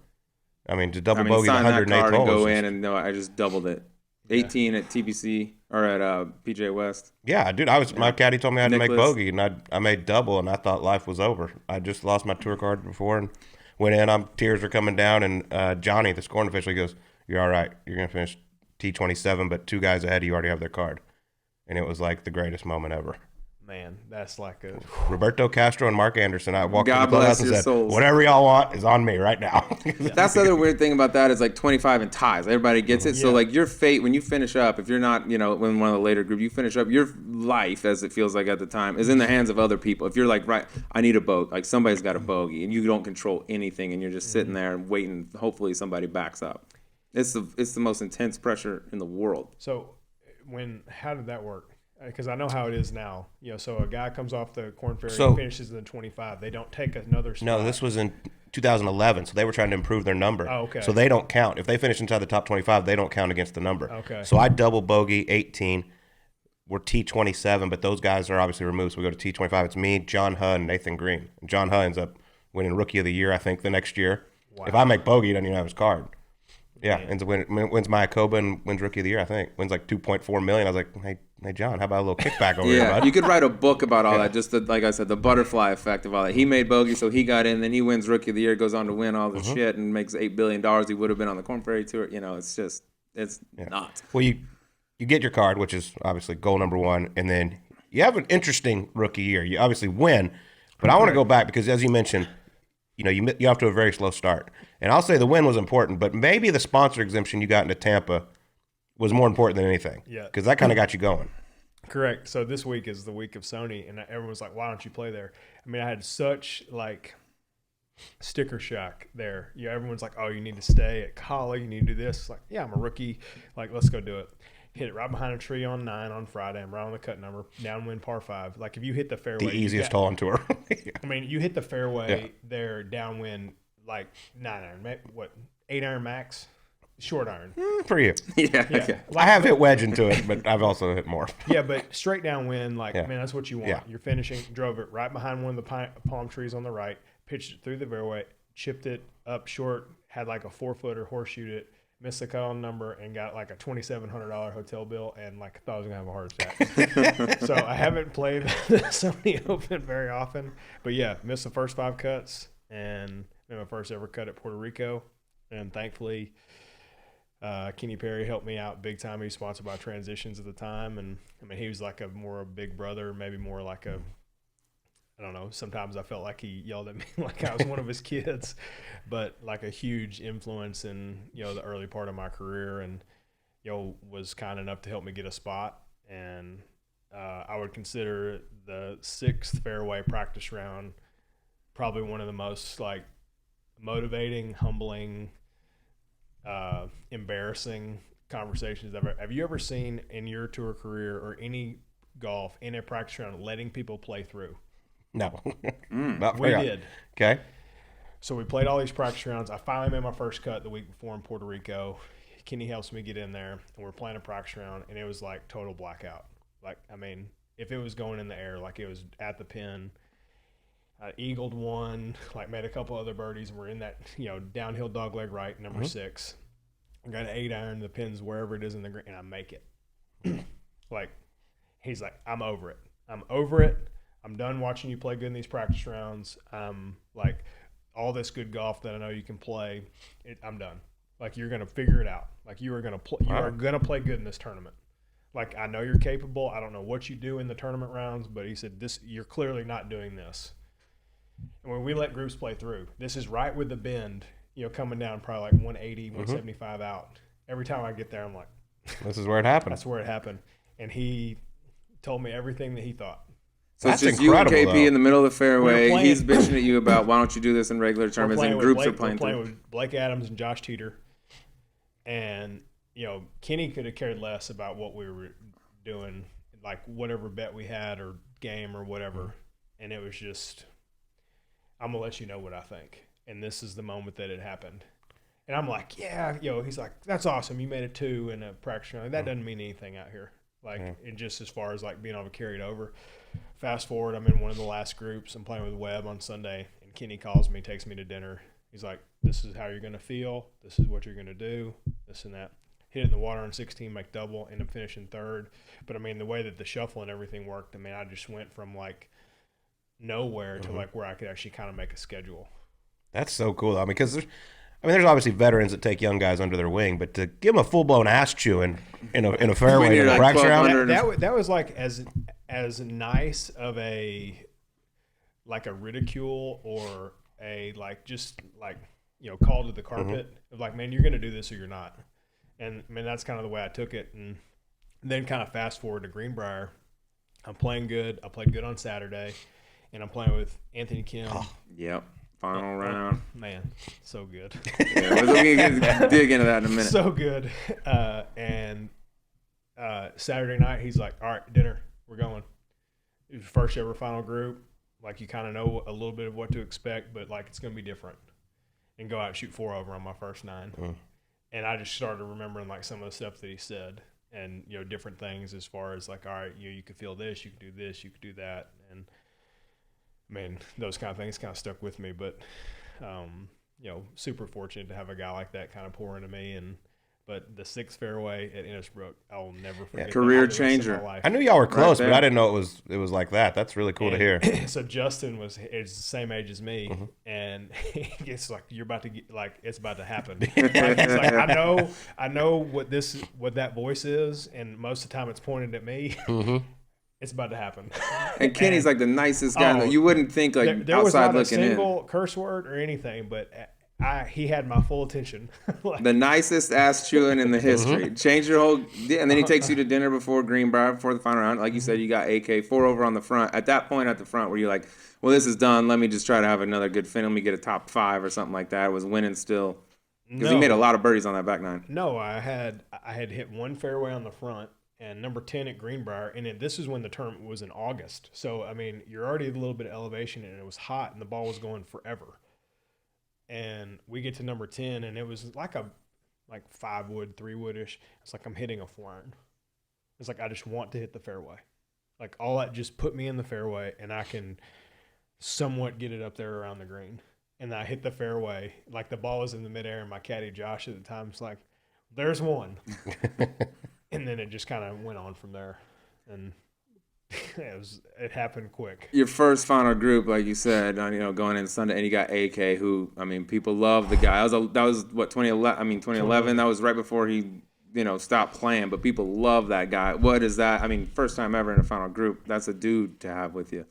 I mean, to double bogey the 108th hole. Go in and no, I just doubled it. 18 at TBC or at PGA West. Yeah, dude, my caddy told me I had to make bogey, and I made double, and I thought life was over. I just lost my tour card before and went in. Tears were coming down, and Johnny, the scoring official, he goes, "You're all right. You're gonna finish T27, but 2 guys ahead of you already have their card. And it was like the greatest moment ever. Man, that's like a Roberto Castro and Mark Anderson. I walked God in the clubhouse bless and your said, souls. whatever y'all want is on me right now. That's the other weird thing about that is like 25 and ties. Everybody gets it. So like your fate when you finish up, if you're not, when one of the later group, you finish up, your life, as it feels like at the time, is in the hands of other people. If you're like, right, I need a boat, like somebody's got a bogey, and you don't control anything, and you're just sitting there and waiting. Hopefully somebody backs up. It's the most intense pressure in the world. So how did that work? Because I know how it is now. So a guy comes off the Corn Ferry and finishes in the 25. They don't take another spot. No, this was in 2011, so they were trying to improve their number. Oh, okay. So they don't count. If they finish inside the top 25, they don't count against the number. Okay. So I double bogey 18. We're T27, but those guys are obviously removed. So we go to T25. It's me, John Huh, and Nathan Green. And John Huh ends up winning Rookie of the Year, I think, the next year. Wow. If I make bogey, he doesn't even have his card. Yeah, and wins Mayakoba and wins Rookie of the Year, I think. Wins like $2.4 million. I was like, hey, John, how about a little kickback over here, bud? You could write a book about all that, just like I said, the butterfly effect of all that. He made bogey, so he got in, then he wins Rookie of the Year, goes on to win all this shit and makes $8 billion. He would have been on the Corn Ferry Tour. It's nuts. Well, you get your card, which is obviously goal number 1, and then you have an interesting rookie year. You obviously win, but I want to go back because, as you mentioned, you off to a very slow start. And I'll say the win was important, but maybe the sponsor exemption you got into Tampa was more important than anything. Yeah. Because that kind of got you going. Correct. So this week is the week of Sony, and everyone was like, why don't you play there? I mean, I had such, sticker shock there. Everyone's like, oh, you need to stay at college. You need to do this. It's like, yeah, I'm a rookie. Like, let's go do it. Hit it right behind a tree on 9 on Friday. I'm right on the cut number. Downwind par 5. Like, if you hit the fairway. The easiest hole on tour. I mean, you hit the fairway there downwind, 9 iron. 8 iron max? Short iron. For you. Yeah. I have hit wedge into it, but I've also hit more. Yeah, but straight downwind, man, that's what you want. Yeah. You're finishing, drove it right behind one of the palm trees on the right, pitched it through the fairway, chipped it up short, had like a 4-footer, horseshoed it, missed the cut-on number, and got like a $2,700 hotel bill, and I thought I was gonna have a heart attack. So I haven't played the Sony Open very often, but yeah, missed the first 5 cuts, and made my first ever cut at Puerto Rico, and thankfully Kenny Perry helped me out big time. He was sponsored by Transitions at the time, and I mean he was like a big brother, maybe more like a, I don't know, sometimes I felt like he yelled at me like I was one of his kids, but like a huge influence in, the early part of my career, and, was kind enough to help me get a spot. And I would consider the 6th fairway practice round probably one of the most motivating, humbling, embarrassing conversations ever. Have you ever seen in your tour career or any golf in a practice round letting people play through? No. We did. Okay. So we played all these practice rounds. I finally made my first cut the week before in Puerto Rico. Kenny helps me get in there, and we're playing a practice round, and it was like total blackout. If it was going in the air, it was at the pin. I eagled one, made a couple other birdies, and we're in that, downhill dogleg right, number 6. I got an 8 iron, the pin's wherever it is in the green, and I make it. He's like, I'm over it. I'm over it. I'm done watching you play good in these practice rounds. All this good golf that I know you can play, I'm done. You're going to figure it out. You are going to play. You are going to play good in this tournament. I know you're capable. I don't know what you do in the tournament rounds, but he said you're clearly not doing this. And when we let groups play through, this is right with the bend, coming down probably 180, 175 out. Every time I get there, I'm like, this is where it happened. That's where it happened. And he told me everything that he thought. So it's just you and KP in the middle of the fairway. He's bitching at you about why don't you do this in regular tournaments, and groups are playing through. We're playing with Blake Adams and Josh Teeter. And, Kenny could have cared less about what we were doing, whatever bet we had or game or whatever. And it was just, I'm going to let you know what I think. And this is the moment that it happened. And I'm like, yeah, he's like, that's awesome. You made it 2 in a practice round. That doesn't mean anything out here. And just as far as being able to carry it over. Fast forward, I'm in one of the last groups. I'm playing with Webb on Sunday, and Kenny calls me, takes me to dinner. He's like, this is how you're going to feel. This is what you're going to do, this and that. Hit it in the water on 16, make double, end up finishing 3rd. But, the way that the shuffle and everything worked, I just went from, nowhere to, where I could actually kind of make a schedule. That's so cool, though. Because I mean, there's obviously veterans that take young guys under their wing, but to give them a full-blown ass chewing in a fairway in a practice round, that was like as nice of a ridicule or a call to the carpet of like, man, you're going to do this or you're not. And I mean, that's kind of the way I took it. And then kind of fast forward to Greenbrier. I'm playing good. I played good on Saturday, and I'm playing with Anthony Kim. Yep. Final round. Man, so good. Yeah, we're going to dig into that in a minute. So good. And Saturday night, he's like, all right, dinner. We're going. It was first ever final group. Like, you kind of know a little bit of what to expect, but, like, it's going to be different. And go out and shoot 4 over on my first 9. And I just started remembering, like, some of the stuff that he said and, you know, different things as far as, like, all right, you could feel this, you could do this, you could do that. And, I mean, those kind of things kind of stuck with me. But, you know, super fortunate to have a guy like that kind of pour into me. But the 6th fairway at Innisbrook, I will never forget. Career changer. I knew y'all were close, but I didn't know it was like that. That's really cool to hear. So Justin is the same age as me, and it's like you're about to get it's about to happen. Like, it's like I know what that voice is, and most of the time it's pointed at me. It's about to happen. And Kenny's like the nicest guy. You wouldn't think like there outside was not looking a single curse word or anything, but he had my full attention. The nicest ass chewing in the history. Change your whole, and then he takes you to dinner before Greenbrier, before the final round. Like you said, you got AK 4 over on the front. At that point at the front where you're like, well, this is done. Let me just try to have another good fin. Let me get a top 5 or something like that. It was winning still. Because he made a lot of birdies on that back 9. No, I had hit one fairway on the front and number 10 at Greenbrier. And this is when the tournament was in August. So, I mean, you're already a little bit of elevation and it was hot and the ball was going forever. And we get to number 10, and it was like 5 wood, 3 woodish. It's like I'm hitting a 4-iron. It's like I just want to hit the fairway. Like all that just put me in the fairway, and I can somewhat get it up there around the green. And I hit the fairway. Like the ball was in the midair, and my caddy Josh at the time was like, "There's one." And then it just kind of went on from there, and it happened quick. Your first final group, like you said, going in Sunday, and you got AK, who, I mean, people love the guy. That was what, 2011? I mean, 2011. That was right before he, stopped playing. But people love that guy. What is that? I mean, first time ever in a final group. That's a dude to have with you.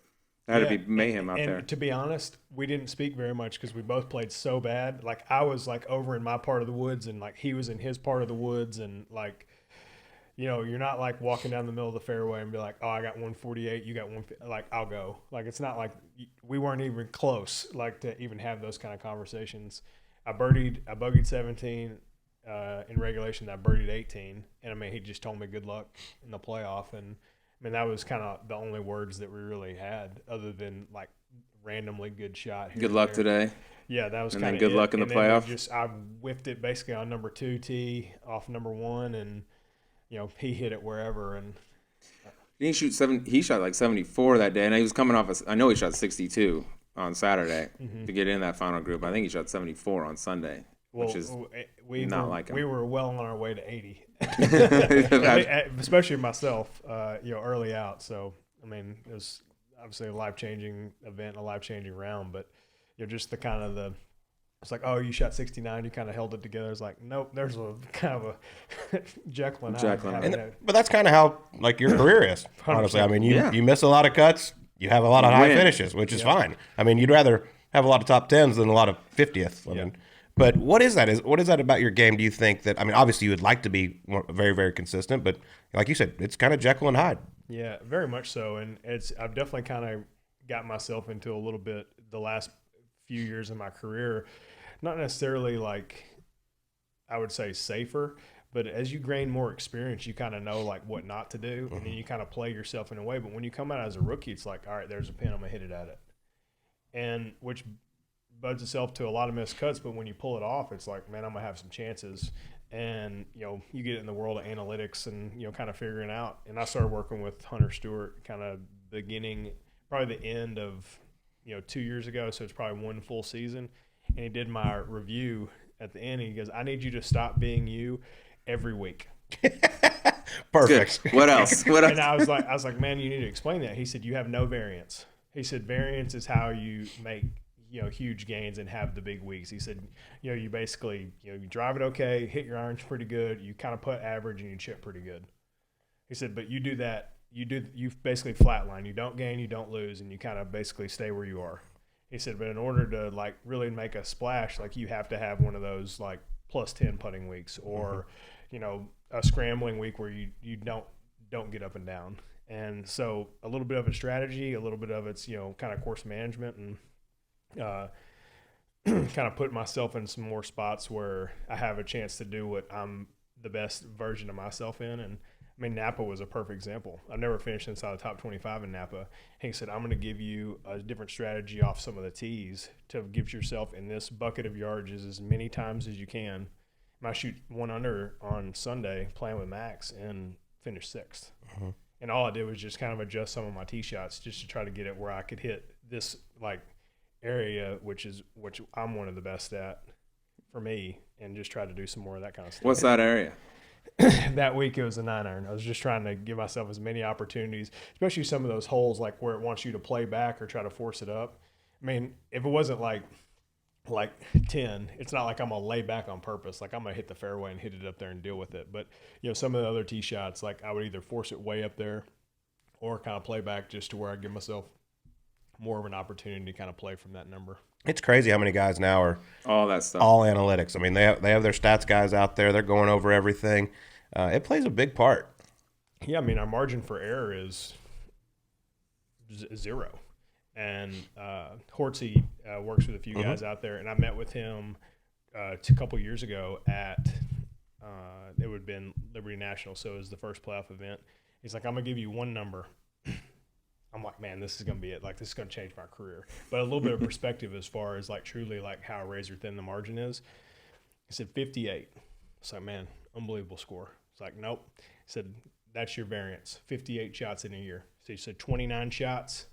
That had to be mayhem out there. And to be honest, we didn't speak very much because we both played so bad. Like I was like over in my part of the woods, and like he was in his part of the woods, and like. You're not like walking down the middle of the fairway and be like, oh, I got 148, you got 150. Like, I'll go. Like, it's not like we weren't even close, like, to even have those kind of conversations. I bogeyed 17 in regulation. I birdied 18. And, I mean, he just told me good luck in the playoff. And, I mean, that was kind of the only words that we really had other than, like, randomly good shot. Good luck today. Yeah, that was kind of And then good luck in the playoff. I whiffed it basically on number 2 tee off number 1, and he hit it wherever, and he shot like 74 that day, and he was coming off. I know he shot 62 on Saturday to get in that final group. I think he shot 74 on Sunday, which is like him. We were well on our way to 80, especially myself. Early out. So I mean, it was obviously a life-changing event, a life-changing round, but just the kind of the. It's like, oh, you shot 69. You kind of held it together. It's like, nope. There's a kind of a Jekyll and Hyde. But that's kind of how like your career is. Honestly, I mean, you miss a lot of cuts. You have a lot of high finishes, which is fine. I mean, you'd rather have a lot of top 10s than a lot of 50th. I mean, but what is that? What is that about your game? Do you think that? I mean, obviously you would like to be very, very consistent, but like you said, it's kind of Jekyll and Hyde. Yeah, very much so. And I've definitely kind of got myself into a little bit the last few years of my career. Not necessarily like I would say safer, but as you gain more experience, you kind of know like what not to do, and then you kind of play yourself in a way. But when you come out as a rookie, it's like, all right, there's a pin, I'm gonna hit it at it, and which buds itself to a lot of missed cuts. But when you pull it off, it's like, man, I'm gonna have some chances, and you get in the world of analytics and kind of figuring out. And I started working with Hunter Stewart kind of beginning, probably the end of 2 years ago, so it's probably one full season. And he did my review at the end. He goes, I need you to stop being you every week. Perfect. Good. What else? And I was like, man, you need to explain that. He said, you have no variance. He said, variance is how you make, huge gains and have the big weeks. He said, you basically, you drive it okay, hit your irons pretty good, you kind of put average, and you chip pretty good. He said, but you do that, you basically flatline. You don't gain, you don't lose, and you kind of basically stay where you are. He said, but in order to like really make a splash, like you have to have one of those like plus 10 putting weeks, or a scrambling week where you don't get up and down. And so a little bit of a strategy, a little bit of it's kind of course management, and kind of put myself in some more spots where I have a chance to do what I'm the best version of myself in. And I mean, Napa was a perfect example. I've never finished inside the top 25 in Napa. He said, I'm going to give you a different strategy off some of the tees to give yourself in this bucket of yardages as many times as you can. And I shoot 1 under on Sunday playing with Max and finish 6th. Mm-hmm. And all I did was just kind of adjust some of my tee shots just to try to get it where I could hit this like area, which I'm one of the best at for me, and just try to do some more of that kind of stuff. What's that area? That week it was a 9-iron. I was just trying to give myself as many opportunities, especially some of those holes like where it wants you to play back or try to force it up. I mean, if it wasn't like 10, it's not like I'm gonna lay back on purpose. Like I'm gonna hit the fairway and hit it up there and deal with it. But some of the other tee shots, like I would either force it way up there or kind of play back just to where I give myself more of an opportunity to kind of play from that number. It's crazy how many guys now are all that stuff, all analytics. I mean, they have their stats guys out there. They're going over everything. It plays a big part. Yeah, I mean, our margin for error is 0. And Hortzy works with a few guys out there, and I met with him a couple years ago at it would have been Liberty National, so it was the first playoff event. He's like, I'm gonna give you one number. I'm like, man, this is gonna be it. Like, this is gonna change my career. But a little bit of perspective as far as like truly like how razor thin the margin is. He said 58. It's like, man, unbelievable score. It's like, nope. He said, that's your variance. 58 shots in a year. So he said 29 shots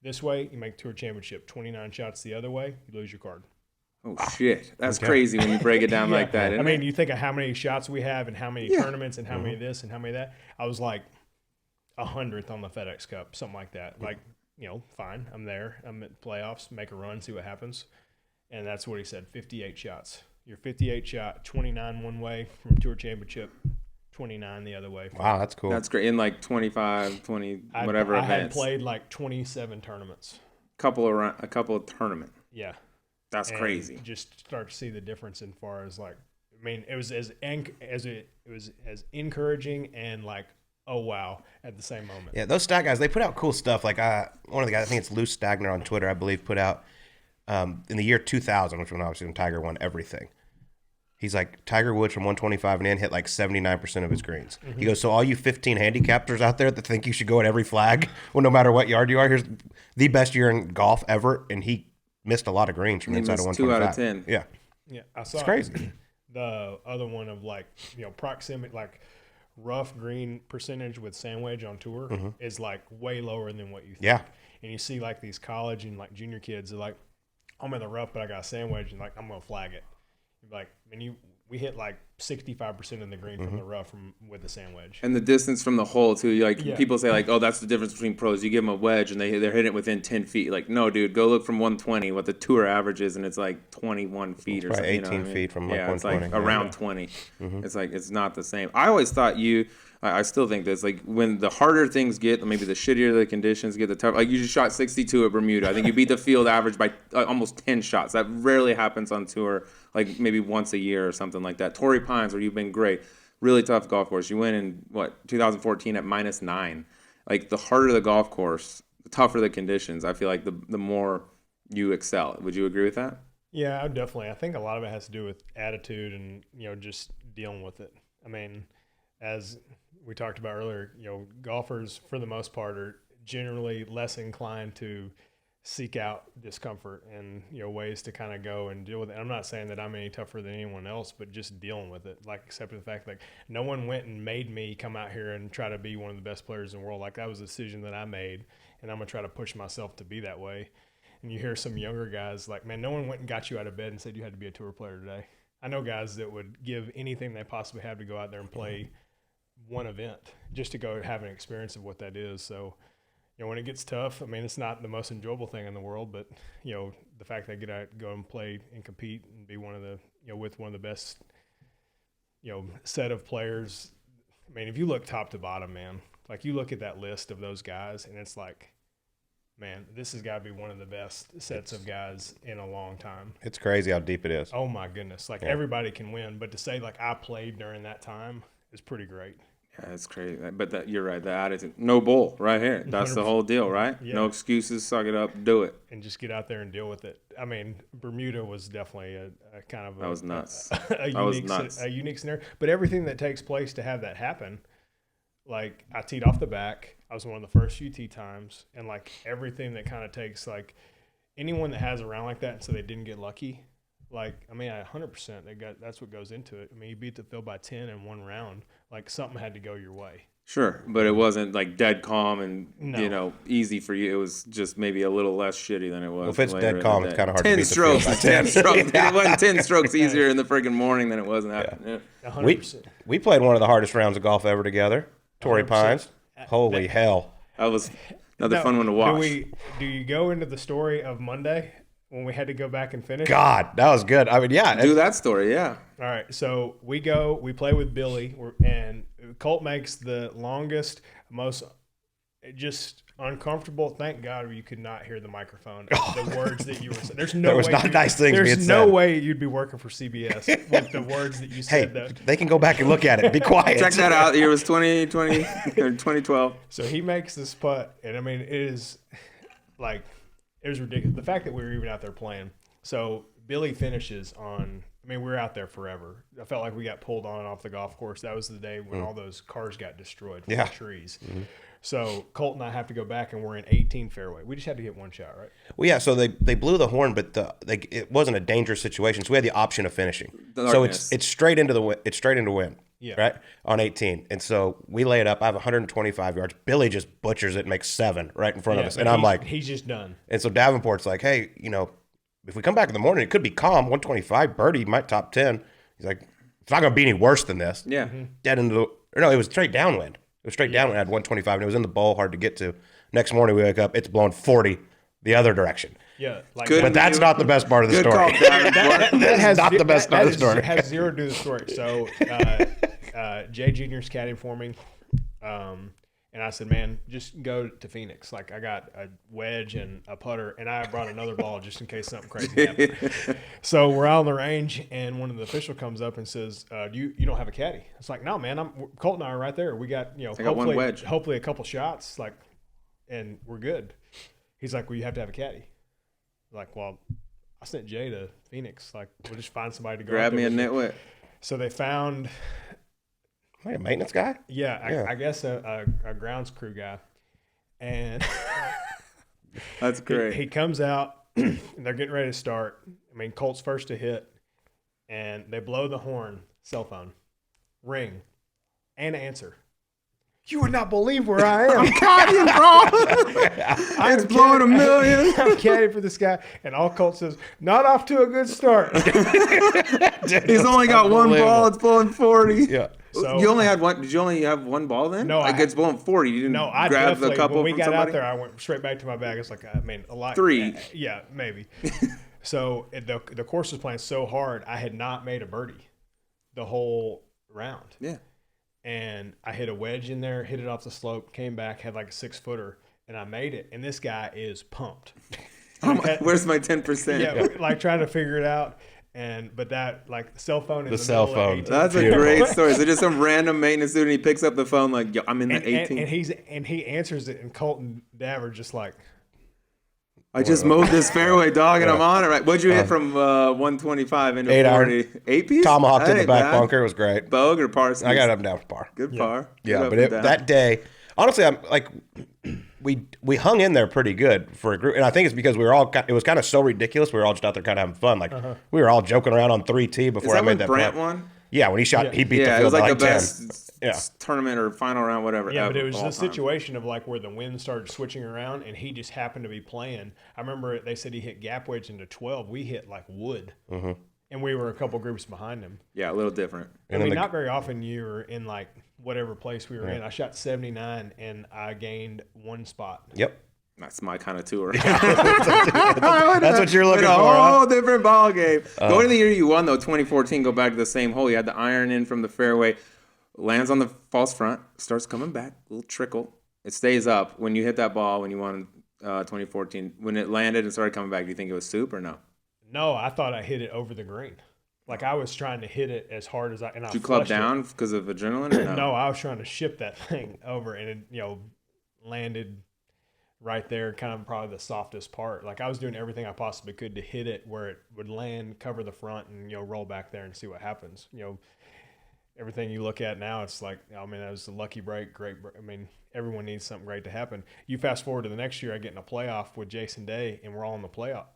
this way, you make tour championship. 29 shots the other way, you lose your card. Oh, shit. That's crazy when you break it down like that. I mean, you think of how many shots we have and how many tournaments and how many this and how many that. I was like 100th on the FedEx Cup, something like that. Like, fine. I'm there. I'm at playoffs, make a run, see what happens. And that's what he said, 58 shots. You're 58 shot, 29 one way from tour championship, 29 the other way. Wow, that's cool. That's great. In like 25, 20, whatever events. I had played like 27 tournaments. A couple of tournament. Yeah. That's crazy. Just start to see the difference in far as like, I mean, it was as encouraging and like, oh wow, at the same moment. Yeah, those stat guys, they put out cool stuff. Like one of the guys, I think it's Lou Stagner on Twitter, I believe, put out in the year 2000, which was obviously when Tiger won everything. He's like, Tiger Woods from 125 and in hit like 79% of his greens. Mm-hmm. He goes, so all you 15 handicappers out there that think you should go at every flag, well, no matter what yard you are, here's the best year in golf ever, and he missed a lot of greens from inside of 125. 2 out of 10. Yeah. Yeah, I saw it's crazy. The other one of like, proximity, like rough green percentage with sand wedge on tour is like way lower than what you think. Yeah. And you see like these college and like junior kids are like, I'm in the rough, but I got a sand wedge and like, I'm going to flag it. Like, we hit like 65% in the green from the rough with the sand wedge. And the distance from the hole too. People say like, oh, that's the difference between pros. You give them a wedge and they're hitting it within 10 feet. Like, no, dude, go look from 120 what the tour average is, and it's like 21 feet or something. 18 feet from like 120. It's like around 20. It's like it's not the same. I always thought I still think this, like when the harder things get, maybe the shittier the conditions get, the tougher. Like you just shot 62 at Bermuda. I think you beat the field average by almost 10 shots. That rarely happens on tour, like maybe once a year or something like that. Torrey Pines, where you've been great, really tough golf course. You win in 2014 at -9. Like the harder the golf course, the tougher the conditions. I feel like the more you excel. Would you agree with that? Yeah, definitely. I think a lot of it has to do with attitude and just dealing with it. I mean, as we talked about earlier, golfers for the most part are generally less inclined to seek out discomfort and ways to kind of go and deal with it. I'm not saying that I'm any tougher than anyone else, but just dealing with it, like accepting the fact like no one went and made me come out here and try to be one of the best players in the world. Like that was a decision that I made, and I'm gonna try to push myself to be that way. And you hear some younger guys like, man, no one went and got you out of bed and said you had to be a tour player today. I know guys that would give anything they possibly have to go out there and play one event just to go have an experience of what that is. So when it gets tough, I mean, it's not the most enjoyable thing in the world, but the fact that I get out, go and play and compete and be one of the with one of the best set of players. I mean, if you look top to bottom, man, like you look at that list of those guys, and it's like, man, this has got to be one of the best sets of guys in a long time. It's crazy how deep it is. Oh my goodness! Like everybody can win, but to say like I played during that time is pretty great. Yeah, it's crazy. But you're right. The attitude, no bull, right here. That's the whole deal, right? Yeah. No excuses. Suck it up. Do it. And just get out there and deal with it. I mean, Bermuda was definitely a kind of That was nuts. a unique scenario. But everything that takes place to have that happen, like I teed off the back. I was one of the first few tee times, and like everything that kind of takes like anyone that has a round like that, so they didn't get lucky. Like, I mean, 100%, that's what goes into it. I mean, you beat the field by 10 in one round. Like, something had to go your way. Sure, but it wasn't like dead calm and easy for you. It was just maybe a little less shitty than it was. Well, if it's dead calm, it's kind of hard to beat strokes. the field by 10 strokes. It wasn't 10 strokes easier in the freaking morning than it was in the afternoon. 100%. We played one of the hardest rounds of golf ever together. Torrey 100%. Pines. Holy hell! That was another fun one to watch. Do you go into the story of Monday when we had to go back and finish? God, that was good. I mean, yeah. Do that story, yeah. All right, so we play with Billy, and Colt makes the longest, most just uncomfortable. Thank God you could not hear the microphone. The words that you were saying. There's no there was way not nice things being There's no said. way you'd be working for CBS with the words that you said. Hey, they can go back and look at it. Be quiet. Check that out. The year was 2020 or 2012. So he makes this putt, and I mean, it was ridiculous. The fact that we were even out there playing. So Billy finishes on. I mean, we were out there forever. I felt like we got pulled on and off the golf course. That was the day when all those cars got destroyed from the trees. Mm-hmm. So Colt and I have to go back, and we're in 18 fairway. We just had to get one shot, right? Well, yeah. So they blew the horn, but it wasn't a dangerous situation. So we had the option of finishing. So it's straight into win. Yeah. Right on 18, and so we lay it up. I have 125 yards. Billy just butchers it, and makes 7 right in front of us, and I'm like, he's just done. And so Davenport's like, hey, if we come back in the morning, it could be calm. 125 birdie might top 10. He's like, it's not gonna be any worse than this. Yeah. Mm-hmm. Dead into it was straight downwind. It was straight downwind. I had 125, and it was in the bowl, hard to get to. Next morning we wake up, it's blowing 40 the other direction. Yeah, but that's not the best part of the story. That has not the best part of the story. It has zero to do with the story. So Jay Jr.'s caddying for me, and I said, man, just go to Phoenix. Like, I got a wedge and a putter, and I brought another ball just in case something crazy happened. So we're out on the range, and one of the officials comes up and says, you don't have a caddy? It's like, no, man, Colt and I are right there. We got, one wedge. Hopefully a couple shots, like, and we're good. He's like, well, you have to have a caddy. Like, well, I sent Jay to Phoenix. Like, we'll just find somebody to go. Grab me a nitwit. So they found a maintenance guy? Yeah. I guess a grounds crew guy. And that's great. He comes out, and they're getting ready to start. I mean, Colt's first to hit, and they blow the horn, cell phone, ring, and answer. You would not believe where I am. I'm caddying, bro. It's blowing $1 million. I'm caddying for this guy. And all Colt says, not off to a good start. He's only got one ball. It's blowing 40. Yeah. So, you only had one. Did you only have one ball then? No, it's blowing 40. You didn't I grab the couple. When we from got somebody? out there, I went straight back to my bag. It's like, I mean, a lot. 3. Yeah, maybe. So the course was playing so hard, I had not made a birdie the whole round. Yeah. And I hit a wedge in there, hit it off the slope, came back, had like a 6-footer, and I made it. And this guy is pumped. Where's my 10%? Yeah, like trying to figure it out. But that, like, the cell phone. The cell phone. That's a great story. So just some random maintenance dude, and he picks up the phone like, yo, I'm in the 18. And he answers it, and Colt and Dav are just like, I just mowed this fairway, dog, and I'm on it. Right? What'd you hit from 125 into 8 40? iron. 8 piece? Tomahawked in the back bunker. It was great. Bogue or par? I got it up and down for par. Good par. Yeah, but that day, honestly, I'm like, we hung in there pretty good for a group, and I think it's because it was kind of so ridiculous. We were all just out there kind of having fun. Like we were all joking around on 3T before I made that Brant putt. won? Yeah, when he shot, he beat the field. It was like the 10. best tournament or final round, whatever. Yeah, but it was the situation of like where the wind started switching around, and he just happened to be playing. I remember they said he hit gap wedge into 12. We hit like wood, and we were a couple groups behind him. Yeah, a little different. I mean, not very often you're in like whatever place we were in. I shot 79 and I gained 1 spot. Yep. That's my kind of tour. That's what you're looking for. A Huh? whole different ball game. Going to the year you won, though, 2014, go back to the same hole. You had the iron in from the fairway, lands on the false front, starts coming back, a little trickle. It stays up. When you hit that ball, when you won 2014, when it landed and started coming back, do you think it was soup or no? No, I thought I hit it over the green. Like I was trying to hit it as hard as I. And Did you club down because of adrenaline? Or no? No, I was trying to ship that thing over, and it landed right there, kind of probably the softest part. Like I was doing everything I possibly could to hit it where it would land, cover the front, and roll back there and see what happens. Everything you look at now, it's like, I mean, that was a lucky break, great break. I mean, everyone needs something great to happen. You fast forward to the next year, I get in a playoff with Jason Day, and we're all in the playoff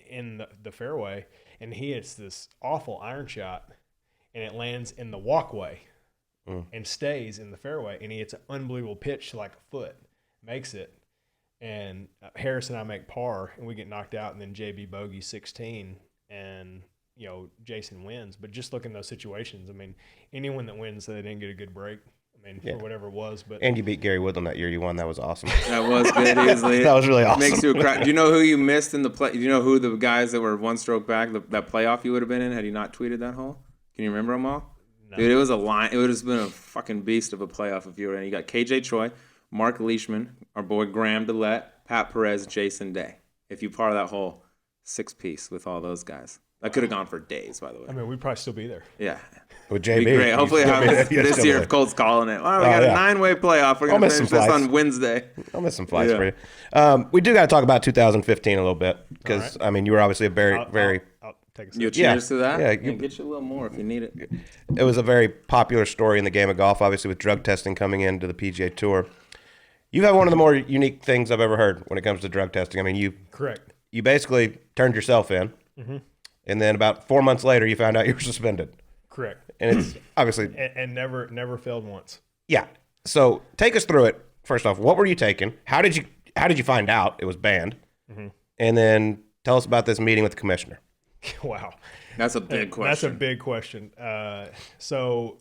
in the fairway, and he hits this awful iron shot, and it lands in the walkway and stays in the fairway, and he hits an unbelievable pitch to like a foot, makes it. And Harris and I make par, and we get knocked out, and then JB bogey 16, and Jason wins. But just look in those situations. I mean, anyone that wins, they didn't get a good break. I mean, for whatever it was. But And you beat Gary Woodland that year. You won. That was awesome. That was good. That was really awesome. Makes you cry. Do you know who you missed in the play? Do you know who the guys that were one stroke back, that playoff you would have been in had you not tweeted that hole? Can you remember them all? No. Dude, it was a line. It would have been a fucking beast of a playoff if you were in. You got KJ Choi, Mark Leishman, our boy Graham Dillette, Pat Perez, Jason Day. If you par that hole, 6-piece with all those guys. That could have gone for days, by the way. I mean, we'd probably still be there. Yeah. With JB. Be great. Hopefully it happens this year if Colt's calling it. Well, we got a 9-way playoff. We're going to finish this on Wednesday. I'll miss some flights for you. We do got to talk about 2015 a little bit because, I mean, you were obviously a very I'll take a sip. You cheers to that? Yeah, get you a little more if you need it. It was a very popular story in the game of golf, obviously with drug testing coming into the PGA Tour. You have one of the more unique things I've ever heard when it comes to drug testing. I mean, Correct. You basically turned yourself in, and then about 4 months later, you found out you were suspended. Correct. And it's obviously and never failed once. Yeah. So take us through it. First off, what were you taking? How did you find out it was banned? And then tell us about this meeting with the commissioner. Wow. That's a big question. That's a big question. So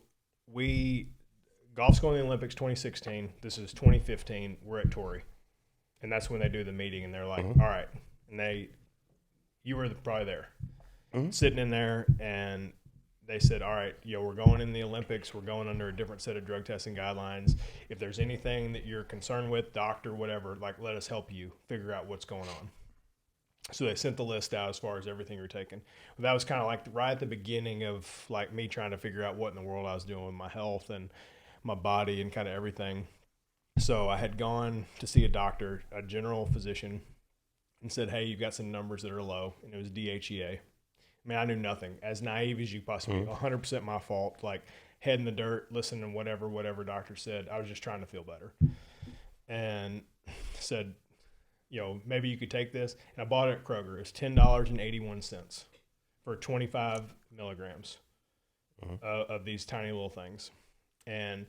golf's going to the Olympics 2016. This is 2015. We're at Torrey. And that's when they do the meeting, and they're like, all right. And you were probably there, sitting in there, and they said, all right, we're going in the Olympics. We're going under a different set of drug testing guidelines. If there's anything that you're concerned with, doctor, whatever, like, let us help you figure out what's going on. So they sent the list out as far as everything you're taking. Well, that was kind of like right at the beginning of like me trying to figure out what in the world I was doing with my health and my body and kind of everything. So I had gone to see a doctor, a general physician, and said, hey, you've got some numbers that are low, and it was DHEA. I mean, I knew nothing. As naive as you possibly, 100% my fault, like head in the dirt, listening to whatever doctor said. I was just trying to feel better. And said, maybe you could take this. And I bought it at Kroger. It was $10.81 for 25 milligrams of these tiny little things. And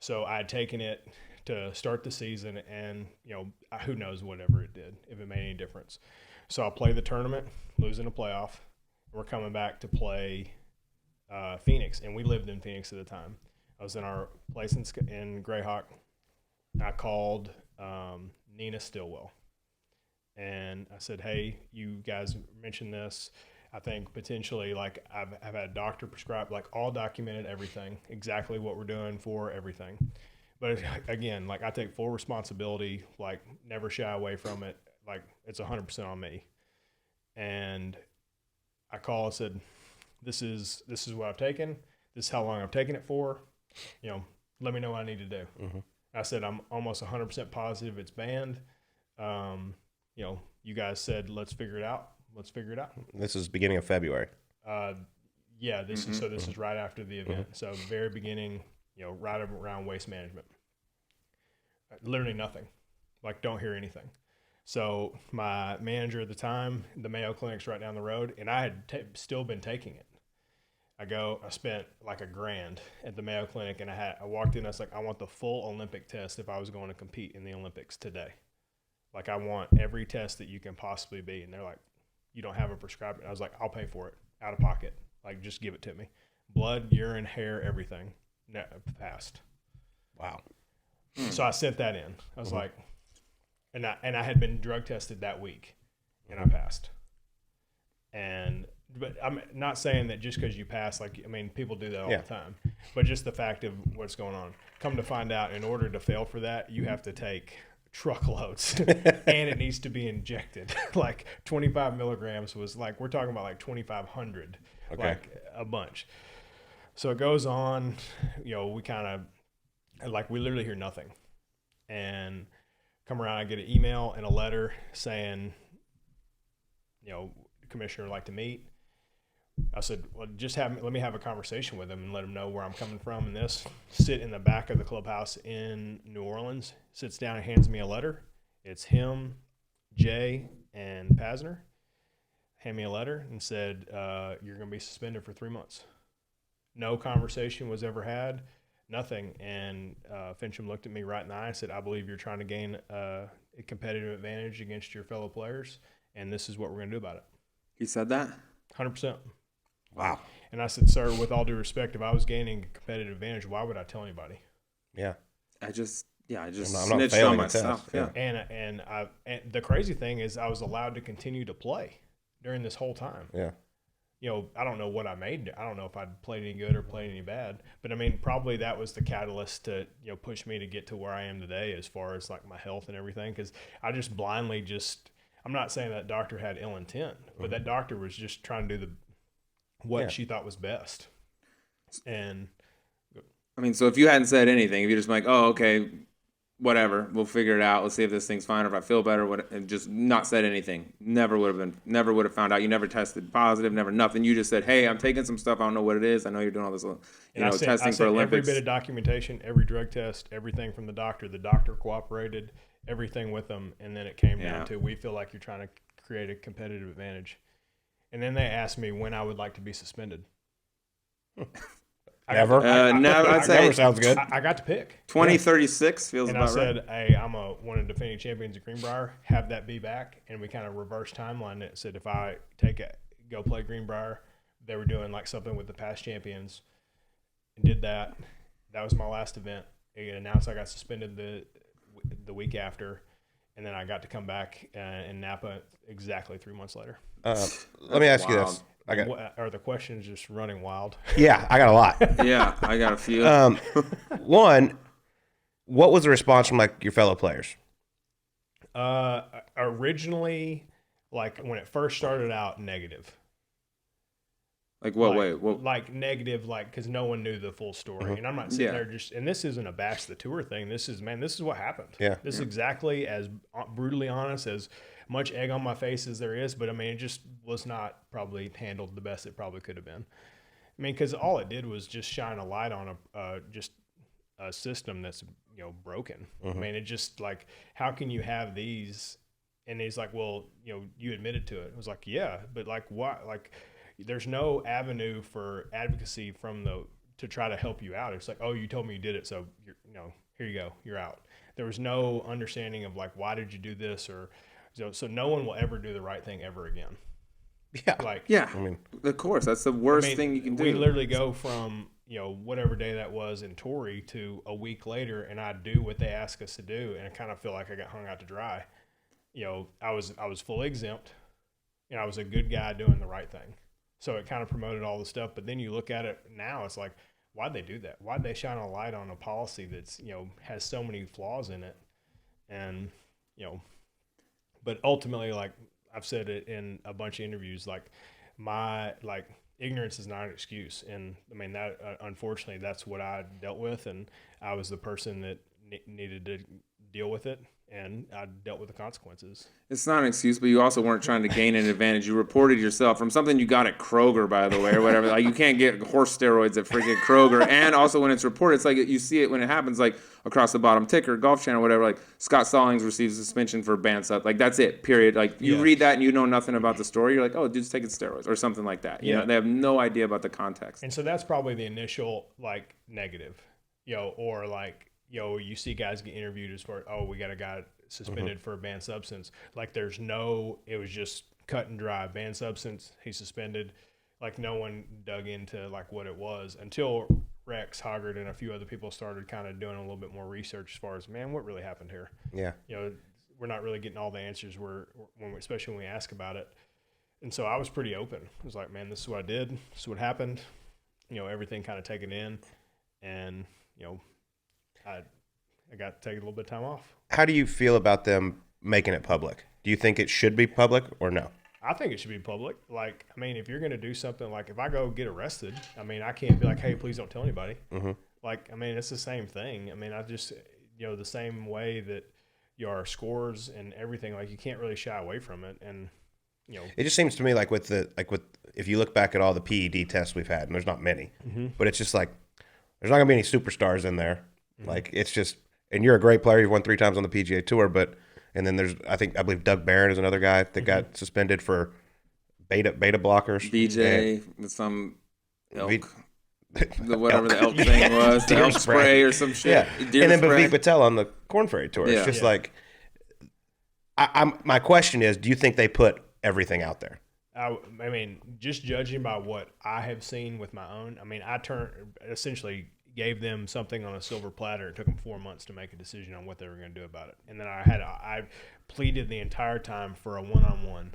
so I had taken it to start the season, and who knows whatever it did, if it made any difference. So I'll play the tournament, losing a playoff. We're coming back to play Phoenix, and we lived in Phoenix at the time. I was in our place in Greyhawk. I called Nina Stillwell, and I said, hey, you guys mentioned this. I think potentially, like, I've had a doctor prescribe, like, all documented everything, exactly what we're doing for everything. But again, like, I take full responsibility, like, never shy away from it. Like, it's 100% on me. And I called and said, this is what I've taken. This is how long I've taken it for. Let me know what I need to do. I said, I'm almost 100% positive it's banned. You guys said, let's figure it out. This is beginning of February. This is right after the event. So very beginning, right around waste management. Literally nothing. Like, don't hear anything. So my manager at the time, the Mayo Clinic's right down the road, and I had still been taking it. I spent like $1,000 at the Mayo Clinic, and I walked in, I was like, I want the full Olympic test if I was going to compete in the Olympics today. Like, I want every test that you can possibly be. And they're like, you don't have a prescribed. I was like, I'll pay for it out of pocket. Like, just give it to me. Blood, urine, hair, everything. No, passed. Wow. So I sent that in. I was like, and I had been drug tested that week, and I passed. But I'm not saying that just because you pass, like, I mean, people do that all the time. But just the fact of what's going on. Come to find out, in order to fail for that, you have to take truckloads, and it needs to be injected. Like 25 milligrams was like, we're talking about like 2,500, like a bunch. So it goes on, we kind of, like, we literally hear nothing. And come around, I get an email and a letter saying, the commissioner would like to meet. I said, well, let me have a conversation with him and let him know where I'm coming from. And this, sit in the back of the clubhouse in New Orleans, sits down and hands me a letter. It's him, Jay, and Pasner. Hand me a letter and said, you're going to be suspended for 3 months. No conversation was ever had, nothing. And Fincham looked at me right in the eye and said, I believe you're trying to gain a competitive advantage against your fellow players, and this is what we're going to do about it. He said that? 100%. Wow. And I said, sir, with all due respect, if I was gaining a competitive advantage, why would I tell anybody? Yeah. I just I'm not snitched failing on a test. myself. Yeah. And the crazy thing is I was allowed to continue to play during this whole time. Yeah. I don't know what I made. I don't know if I'd played any good or played any bad. But, I mean, probably that was the catalyst to, push me to get to where I am today as far as, like, my health and everything. Because I just blindly I'm not saying that doctor had ill intent, but that doctor was just trying to do what she thought was best. And I mean, so if you hadn't said anything, if you're just like, oh, okay, whatever, we'll figure it out. Let's see if this thing's fine or if I feel better, and just not said anything, never would have found out. You never tested positive, never nothing. You just said, hey, I'm taking some stuff. I don't know what it is. I know you're doing all this, testing for Olympics. Every bit of documentation, every drug test, everything from the doctor. The doctor cooperated, everything with them. And then it came down to, we feel like you're trying to create a competitive advantage. And then they asked me when I would like to be suspended. Never? I'd say never sounds good. I got to pick. 2036 feels and about right. And I said, hey, I'm one of the defending champions of Greenbrier. Have that be back. And we kind of reverse timeline it. Said if I go play Greenbrier, they were doing like something with the past champions. And did that. That was my last event. It announced I got suspended the week after. And then I got to come back in Napa exactly 3 months later. Let me ask you this. Are the questions just running wild? Yeah, I got a lot. Yeah, I got a few. One, what was the response from like your fellow players? Originally, like when it first started out, negative. Like what? Like negative, like because no one knew the full story, and I'm not sitting there just. And this isn't a bash the tour thing. This is what happened. Yeah, this is exactly as brutally honest, as much egg on my face as there is. But I mean, it just was not probably handled the best it probably could have been. I mean, because all it did was just shine a light on just a system that's broken. I mean, it just like, how can you have these? And he's like, well, you admitted to it. It was like, yeah, but like what? Like, there's no avenue for advocacy to try to help you out. It's like, oh, you told me you did it, so here you go, you're out. There was no understanding of like, why did you do this, or so no one will ever do the right thing ever again. Yeah, I mean, of course, that's the worst thing you can do. We literally go from whatever day that was in Torrey to a week later, and I do what they ask us to do, and I kind of feel like I got hung out to dry. I was fully exempt, and I was a good guy doing the right thing. So it kind of promoted all the stuff. But then you look at it now, it's like, why'd they do that? Why'd they shine a light on a policy that's, has so many flaws in it? And, but ultimately, like I've said it in a bunch of interviews, like ignorance is not an excuse. And I mean, that unfortunately, that's what I dealt with. And I was the person that needed to deal with it. And I dealt with the consequences. It's not an excuse, but you also weren't trying to gain an advantage. You reported yourself from something you got at Kroger, by the way, or whatever. Like, you can't get horse steroids at freaking Kroger. And also when it's reported, it's like you see it when it happens, like across the bottom ticker, Golf Channel, whatever. Like Scott Stallings receives suspension for band sub. Like, that's it, period. Like, you read that and you know nothing about the story. You're like, oh, dude's taking steroids or something like that. You know, they have no idea about the context. And so that's probably the initial, like, negative, or like, you see guys get interviewed as far, oh, we got a guy suspended for a banned substance. Like, it was just cut and dry. Banned substance, he's suspended. Like, no one dug into like what it was until Rex Hoggard and a few other people started kind of doing a little bit more research as far as, man, what really happened here? Yeah. You know, we're not really getting all the answers especially when we ask about it. And so I was pretty open. I was like, man, this is what I did. This is what happened. You know, everything kind of taken in. And, you know, I got to take a little bit of time off. How do you feel about them making it public? Do you think it should be public or no? I think it should be public. Like, I mean, if you're going to do something, like if I go get arrested, I mean, I can't be like, hey, please don't tell anybody. Mm-hmm. Like, I mean, it's the same thing. I mean, I just, you know, the same way that your scores and everything, like you can't really shy away from it. And, you know, it just seems to me like if you look back at all the PED tests we've had, and there's not many, but it's just like, there's not gonna be any superstars in there. Like it's just, and you're a great player. You've won 3 times on the PGA Tour, and then there's, I believe Doug Barron is another guy that got suspended for beta blockers. DJ with some elk. Whatever elk. the elk thing was, the Deer elk spray or some shit. Yeah, Deer and then spray. Bavik Patel on the Corn Ferry Tour. It's just like, my question is, do you think they put everything out there? I mean, just judging by what I have seen with my own, I mean, essentially gave them something on a silver platter. It took them 4 months to make a decision on what they were going to do about it. And then I pleaded the entire time for a one-on-one.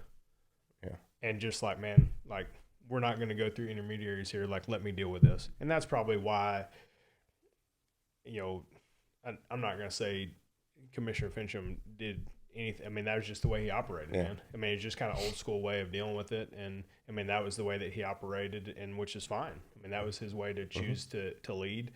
Yeah. And just like, man, like, we're not going to go through intermediaries here. Like, let me deal with this. And that's probably why, you know, I'm not going to say Commissioner Fincham did anything. I mean, that was just the way he operated, man. I mean, it's just kind of old school way of dealing with it. And I mean, that was the way that he operated, and which is fine. I mean, that was his way to choose to lead.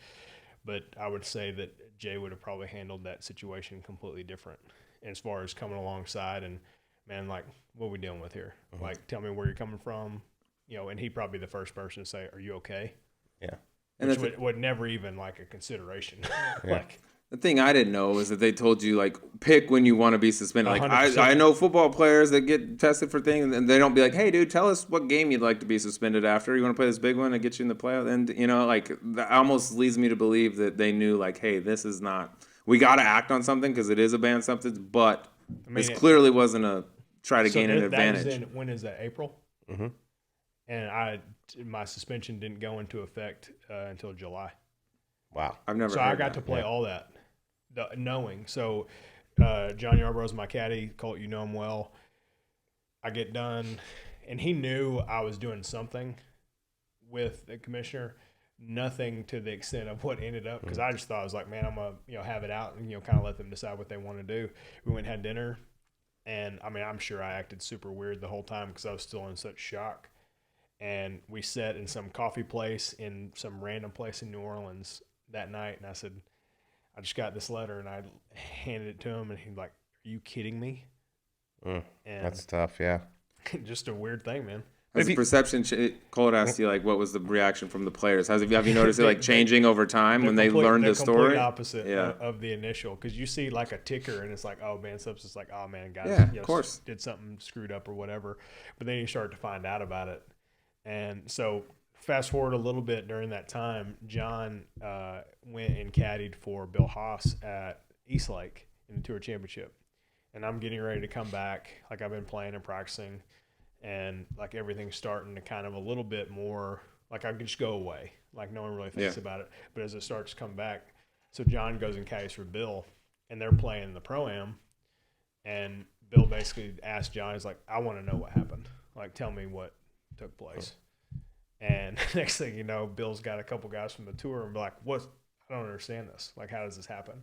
But I would say that Jay would have probably handled that situation completely different as far as coming alongside and, man, like, what are we dealing with here? Like, tell me where you're coming from, you know, and he'd probably be the first person to say, are you okay? Yeah. Which would never even like a consideration. Like, the thing I didn't know was that they told you, like, pick when you want to be suspended. Like, 100%. I know football players that get tested for things, and they don't be like, hey, dude, tell us what game you'd like to be suspended after. You want to play this big one and get you in the playoff? And, you know, like, that almost leads me to believe that they knew, like, hey, this is not – we got to act on something because it is a banned substance, but this clearly wasn't a try to gain an advantage. When is that, April? Mm-hmm. And my suspension didn't go into effect until July. Wow. I've never So heard I got that. to play all that. Knowing. So John Yarborough's my caddy. Colt, you know him well. I get done, and he knew I was doing something with the commissioner. Nothing to the extent of what ended up, because I just thought, I was like, man, I'm going to have it out and, kind of let them decide what they want to do. We went and had dinner, and, I mean, I'm sure I acted super weird the whole time because I was still in such shock. And we sat in some coffee place in some random place in New Orleans that night, and I said, I just got this letter, and I handed it to him, and he's like, are you kidding me? And That's tough, yeah. just a weird thing, man. Has the perception Colt asked you, like, what was the reaction from the players? Have you noticed it, like, changing over time when they learned the story? Complete opposite of the initial, because you see, like, a ticker, and it's like, oh, man, it's like, oh, man, guys of course. did something screwed up or whatever. But then you start to find out about it. And so fast forward a little bit during that time, John went and caddied for Bill Haas at Eastlake in the Tour Championship. And I'm getting ready to come back. Like, I've been playing and practicing, and, like, everything's starting to kind of a little bit more, like, I can just go away. Like, no one really thinks about it. But as it starts to come back, so John goes and caddies for Bill, and they're playing the Pro-Am. And Bill basically asked John, he's like, I want to know what happened. Like, tell me what took place. And next thing you know, Bill's got a couple guys from the tour and be like, what? I don't understand this. Like, how does this happen?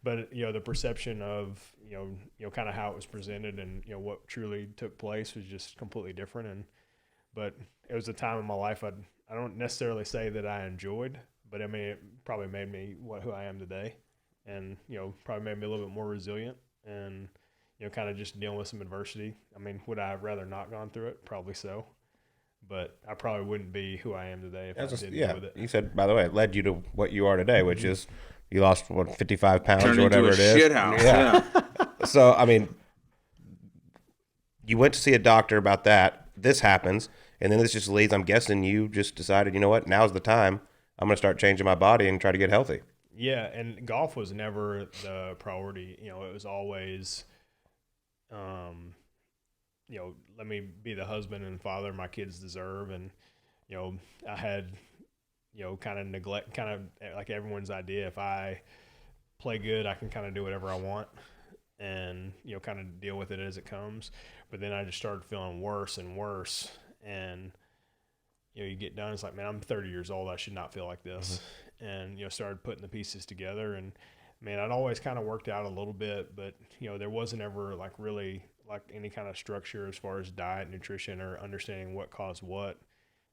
But, the perception of, kind of how it was presented and, what truly took place was just completely different. But it was a time in my life I don't necessarily say that I enjoyed, but I mean, it probably made me who I am today, and, probably made me a little bit more resilient and, kind of just dealing with some adversity. I mean, would I have rather not gone through it? Probably so. But I probably wouldn't be who I am today if I didn't deal with it. You said, by the way, it led you to what you are today, which is you lost, 55 pounds Turned or whatever into a it is. shit house. Yeah. So, I mean, you went to see a doctor about that. This happens. And then this just leads, I'm guessing you just decided, you know what, now's the time. I'm going to start changing my body and try to get healthy. Yeah, and golf was never the priority. It was always, let me be the husband and father my kids deserve. And, I had kind of neglect, kind of like everyone's idea. If I play good, I can kind of do whatever I want and, kind of deal with it as it comes. But then I just started feeling worse and worse. And, you get done, it's like, man, I'm 30 years old. I should not feel like this. And, started putting the pieces together. And, man, I'd always kind of worked out a little bit, but, there wasn't ever like really like any kind of structure as far as diet, nutrition, or understanding what caused what.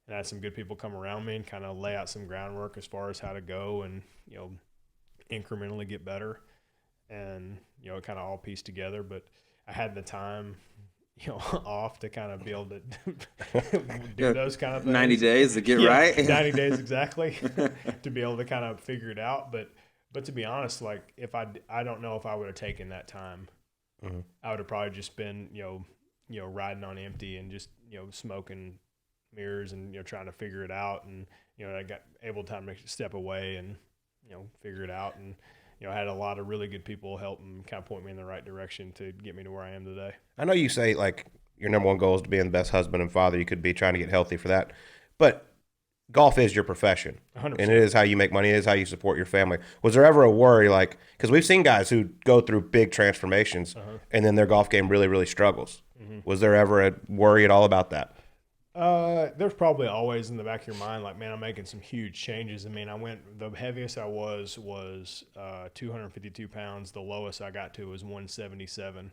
And I had some good people come around me and kind of lay out some groundwork as far as how to go and, incrementally get better. And, it kind of all pieced together. But I had the time, off to kind of be able to do those kind of things. 90 days to get right. 90 days exactly to be able to kind of figure it out. But to be honest, like if I don't know if I would have taken that time. I would have probably just been, riding on empty and just, smoking mirrors and, trying to figure it out. And, I got able time to step away and, figure it out. And, I had a lot of really good people help and kind of point me in the right direction to get me to where I am today. I know you say like your number one goal is to be the best husband and father you could be, trying to get healthy for that, but golf is your profession 100%. And it is how you make money. It is how you support your family. Was there ever a worry, like, because we've seen guys who go through big transformations and then their golf game really, really struggles. Was there ever a worry at all about that? There's probably always in the back of your mind, like, man, I'm making some huge changes. I mean, the heaviest I was 252 pounds. The lowest I got to was 177.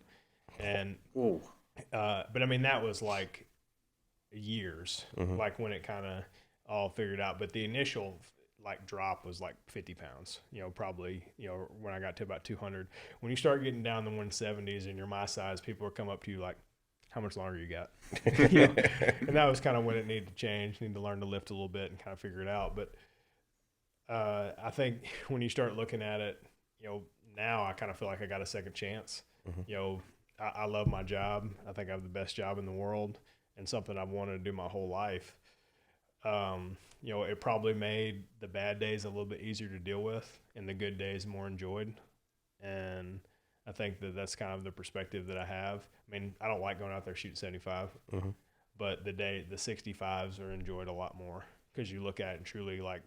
And, but I mean, that was like years, like when it kind of all figured out. But the initial like drop was like 50 pounds, probably, when I got to about 200. When you start getting down the 170s and you're my size, people will come up to you like, how much longer you got? And that was kind of when it needed to change. Need to learn to lift a little bit and kind of figure it out. But I think when you start looking at it, now I kind of feel like I got a second chance. I love my job. I think I have the best job in the world and something I've wanted to do my whole life. It probably made the bad days a little bit easier to deal with and the good days more enjoyed. And I think that's kind of the perspective that I have. I mean, I don't like going out there shooting 75, but the 65s are enjoyed a lot more because you look at it and truly like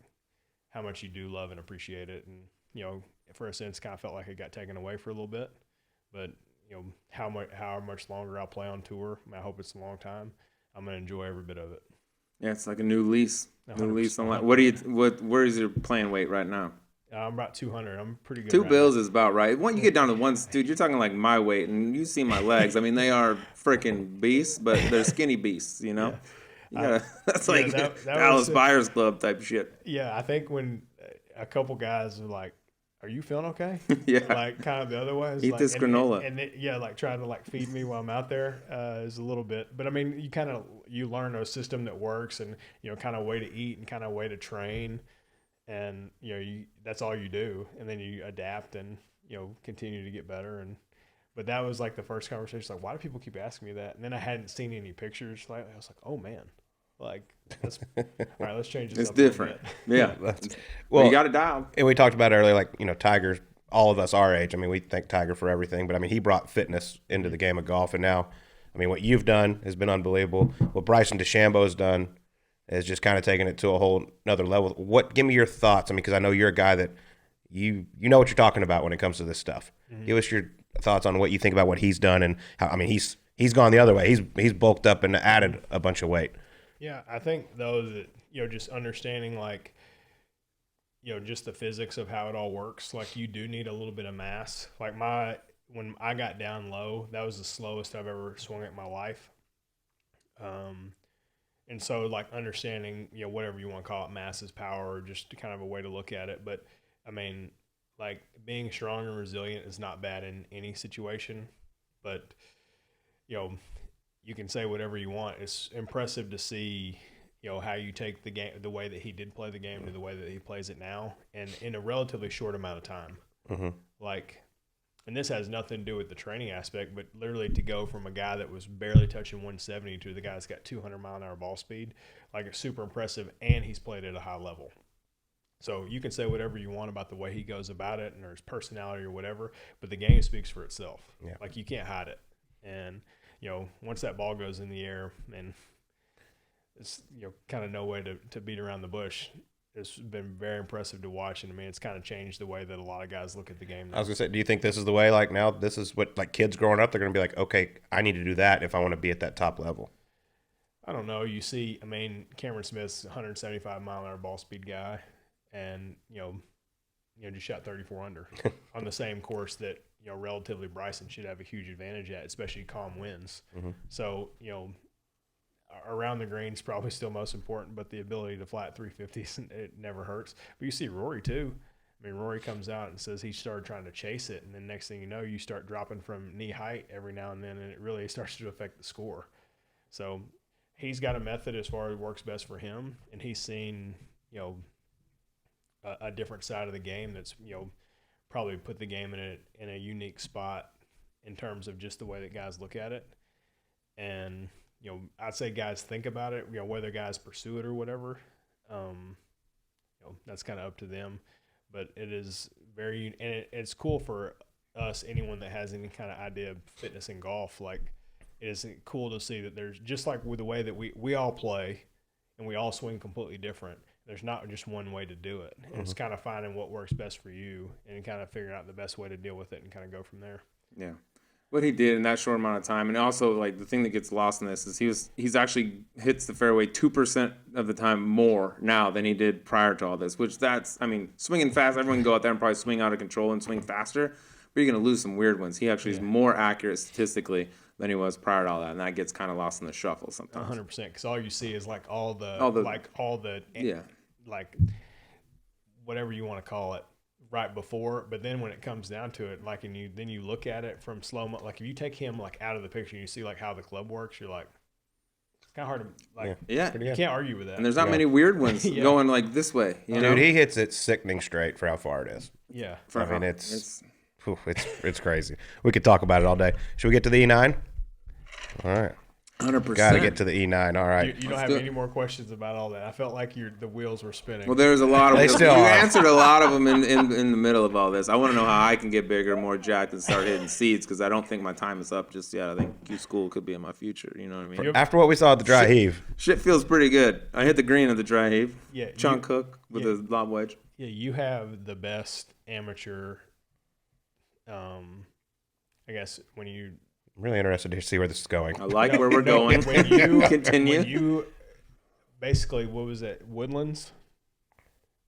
how much you do love and appreciate it. And, for a sense, kind of felt like it got taken away for a little bit, but how much longer I'll play on tour. I mean, I hope it's a long time. I'm going to enjoy every bit of it. Yeah, it's like a new lease. 100%. New lease on life. Where is your playing weight right now? I'm about 200. I'm pretty good. 2 bills is about right. When you get down to ones, dude, you're talking like my weight, and you see my legs. I mean, they are freaking beasts, but they're skinny beasts. Yeah. That's like that Dallas Buyers Club type shit. Yeah, I think when a couple guys are like, "Are you feeling okay?" Yeah, like kind of the other way. Eat this granola. And like trying to like feed me while I'm out there is a little bit. But I mean, you learn a system that works, and kind of way to eat and kind of way to train. And, that's all you do. And then you adapt and, continue to get better. But that was like the first conversation. Like, why do people keep asking me that? And then I hadn't seen any pictures. Like, I was like, oh man, like that's all right. Let's change this. It's up different. A little bit. Yeah. Well, you got to dial. And we talked about earlier, like, Tiger, all of us our age. I mean, we thank Tiger for everything, but I mean, he brought fitness into the game of golf. And now, I mean, what you've done has been unbelievable. What Bryson DeChambeau has done is just kind of taking it to a whole another level. Give me your thoughts. I mean, because I know you're a guy that you know what you're talking about when it comes to this stuff. Give us your thoughts on what you think about what he's done and how. I mean, he's gone the other way. He's bulked up and added a bunch of weight. Yeah, I think though that just understanding like just the physics of how it all works. Like you do need a little bit of mass. Like when I got down low, that was the slowest I've ever swung at in my life. And so like understanding, whatever you want to call it, mass is power, or just kind of a way to look at it. But I mean, like being strong and resilient is not bad in any situation, but you can say whatever you want. It's impressive to see, how you take the game, the way that he did play the game to the way that he plays it now, and in a relatively short amount of time. Like, and this has nothing to do with the training aspect, but literally to go from a guy that was barely touching 170 to the guy that's got 200-mile-an-hour ball speed, like it's super impressive, and he's played at a high level. So you can say whatever you want about the way he goes about it and or his personality or whatever, but the game speaks for itself. Yeah. Like you can't hide it. And, once that ball goes in the air, and it's, kind of no way to beat around the bush. it's been very impressive to watch. And I mean, it's kind of changed the way that a lot of guys look at the game now. I was gonna say, do you think this is the way? Like now, this is what like kids growing up, they're gonna be like, okay, I need to do that if I want to be at that top level. I don't know. You see, I mean, Cameron Smith's 175 mile an hour ball speed guy, and just shot 34 under on the same course that relatively Bryson should have a huge advantage at, especially calm winds. Mm-hmm. So around the green is probably still most important, but the ability to flat 350s, it never hurts. But you see Rory too. I mean, Rory comes out and says he started trying to chase it, and then next thing you know, you start dropping from knee height every now and then, and it really starts to affect the score. So he's got a method as far as works best for him, and he's seen a different side of the game that's probably put the game in a unique spot in terms of just the way that guys look at it. And I'd say guys think about it, whether guys pursue it or whatever. That's kind of up to them. But it is and it's cool for us, anyone that has any kind of idea of fitness in golf. Like, it is cool to see that there's, just like with the way that we all play and we all swing completely different, there's not just one way to do it. And it's kind of finding what works best for you and kind of figuring out the best way to deal with it and kind of go from there. Yeah. What he did in that short amount of time, and also like the thing that gets lost in this is he's actually hits the fairway 2% of the time more now than he did prior to all this, which swinging fast, everyone can go out there and probably swing out of control and swing faster, but you're going to lose some weird ones. He actually is more accurate statistically than he was prior to all that, and that gets kind of lost in the shuffle sometimes. 100%, because all you see is like all the whatever you want to call it right before, but then when it comes down to it, like, and you look at it from slow mo, like if you take him like out of the picture and you see like how the club works, you're like, it's kind of hard to you can't argue with that. And there's not many weird ones going like this way. Dude, he hits it sickening straight for how far it is. Yeah, I mean it's crazy. We could talk about it all day. Should we get to the E9? All right. 100%. Got to get to the E9. All right. You don't have any more questions about all that. I felt like the wheels were spinning. Well, there's a lot of They wheels. still You are. answered a lot of them in the middle of all this. I want to know how I can get bigger, more jacked, and start hitting seeds, because I don't think my time is up just yet. I think Q School could be in my future. You know what I mean? After what we saw at the dry heave. Shit feels pretty good. I hit the green at the dry heave. Yeah, Chunk hook with a lob wedge. Yeah, you have the best amateur. I guess when you. I'm really interested to see where this is going. I like where we're going. When you Continue. When you basically, what was it? Woodlands,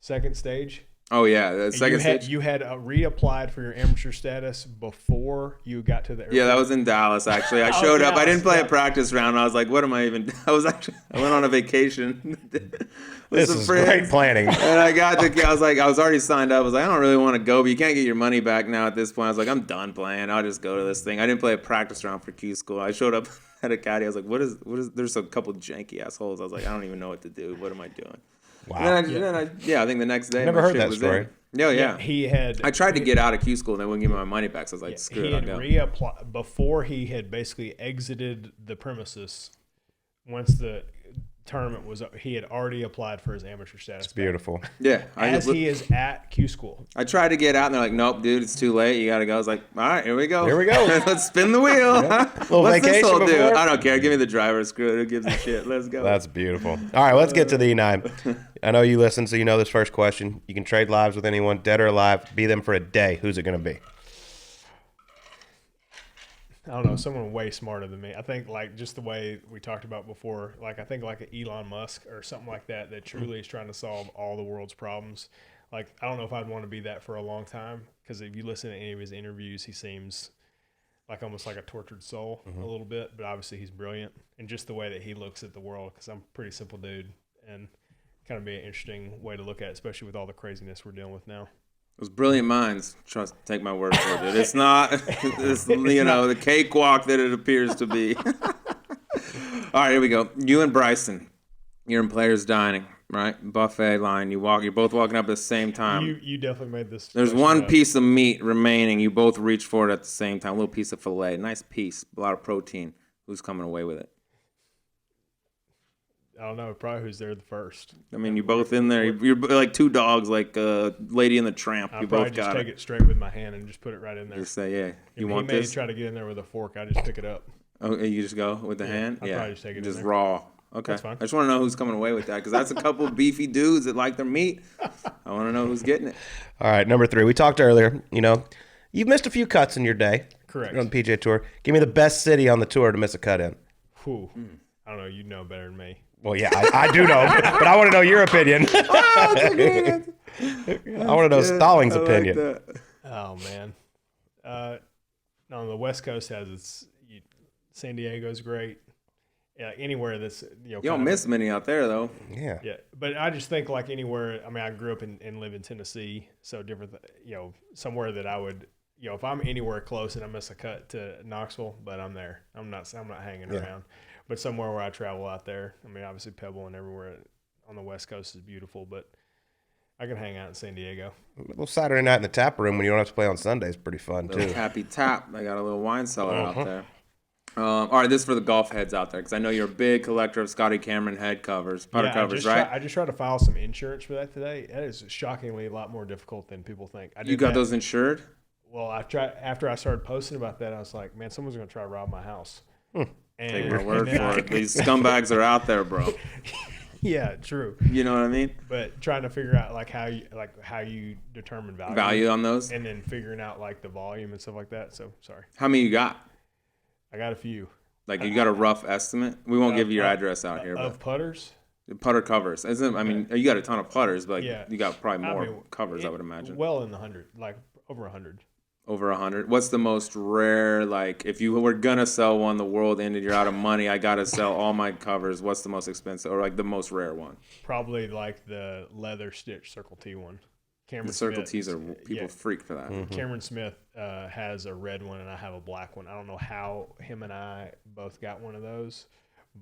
second stage. Oh yeah, the second stage. You had reapplied for your amateur status before you got to the airport. Yeah, that was in Dallas actually. I showed up. I didn't play a practice round. I was like, what am I even? I went on a vacation. This is great planning. And I was already signed up. I was like, I don't really want to go, but you can't get your money back now at this point. I was like, I'm done playing. I'll just go to this thing. I didn't play a practice round for Q School. I showed up at a caddy. I was like, what is? There's a couple janky assholes. I was like, I don't even know what to do. What am I doing? Wow. And then I think the next day. Never my heard shit that was story. in. Yeah. He had. I tried to get out of Q School and they wouldn't give me my money back. So I was like, screw it, I'll go. He had reapplied before he had basically exited the premises. Once the tournament was up, he had already applied for his amateur status. It's beautiful. Yeah. He is at Q School. I tried to get out and they're like, nope, dude, it's too late. You got to go. I was like, all right, here we go. Here we go. Let's spin the wheel. Little What's this vacation all do? before? I don't care. Give me the driver. Screw it. Who gives a shit? Let's go. That's beautiful. All right, let's get to the E9. I know you listen, so you know this first question. You can trade lives with anyone, dead or alive. Be them for a day. Who's it going to be? I don't know, someone way smarter than me. I think like just the way we talked about before, like I think like an Elon Musk or something like that truly is trying to solve all the world's problems. Like I don't know if I'd want to be that for a long time, because if you listen to any of his interviews, he seems like almost like a tortured soul a little bit, but obviously he's brilliant. And just the way that he looks at the world, because I'm a pretty simple dude, and kind of be an interesting way to look at it, especially with all the craziness we're dealing with now. Those brilliant minds. Trust, take my word for it. It's not, the cakewalk that it appears to be. All right, here we go. You and Bryson, you're in players' dining, right? Buffet line. You're both walking up at the same time. You definitely made this. There's one piece of meat remaining. You both reach for it at the same time. A little piece of filet, nice piece, a lot of protein. Who's coming away with it? I don't know, probably who's there the first. I mean, you're both in there. You're like two dogs, like Lady and the Tramp. You both got it. I'll probably just take it straight with my hand and just put it right in there. Just say, yeah, you if want he this? may try to get in there with a fork, I just pick it up. Oh, you just go with the hand? I'll yeah, probably just take it just in there. raw. Okay. That's fine. I just want to know who's coming away with that because that's a couple of beefy dudes that like their meat. I want to know who's getting it. All right, number 3. We talked earlier. You've missed a few cuts in your day. Correct. You're on the PGA Tour. Give me the best city on the tour to miss a cut in. Whew. I don't know. You know better than me. Well, yeah, I do know, but I want to know your opinion. I want to know Stallings' opinion. Like Oh man. No, the West Coast has San Diego's great. Yeah, anywhere that's you don't miss many out there though. Yeah. Yeah, but I just think like anywhere. I mean, I grew up and live in Tennessee, so different. Somewhere that I would, if I'm anywhere close and I miss a cut to Knoxville, but I'm there. I'm not hanging around. But somewhere where I travel out there. I mean, obviously Pebble and everywhere on the West Coast is beautiful, but I can hang out in San Diego. A little Saturday night in the tap room when you don't have to play on Sunday is pretty fun too. Happy Tap. They got a little wine cellar out there. All right, this is for the golf heads out there because I know you're a big collector of Scotty Cameron head covers, putter covers, right? I just tried to file some insurance for that today. That is shockingly a lot more difficult than people think. You got those insured? Well, after I started posting about that, I was like, man, someone's going to try to rob my house. Take my word for it. These scumbags are out there, bro. Yeah, true. You know what I mean? But trying to figure out how you determine value on those, and then figuring out like the volume and stuff like that. So sorry. How many you got? I got a few. Like you got a rough estimate? We won't give you your address out here. Of putters? Putter covers. You got a ton of putters, but you got probably more covers, I would imagine. Well in the 100, like over 100. Over 100. What's the most rare, like, if you were going to sell one, the world ended, you're out of money, I got to sell all my covers. What's the most expensive or, like, the most rare one? Probably, like, the leather stitch Circle T one. The Circle T's are, people freak for that. Mm-hmm. Cameron Smith has a red one, and I have a black one. I don't know how him and I both got one of those,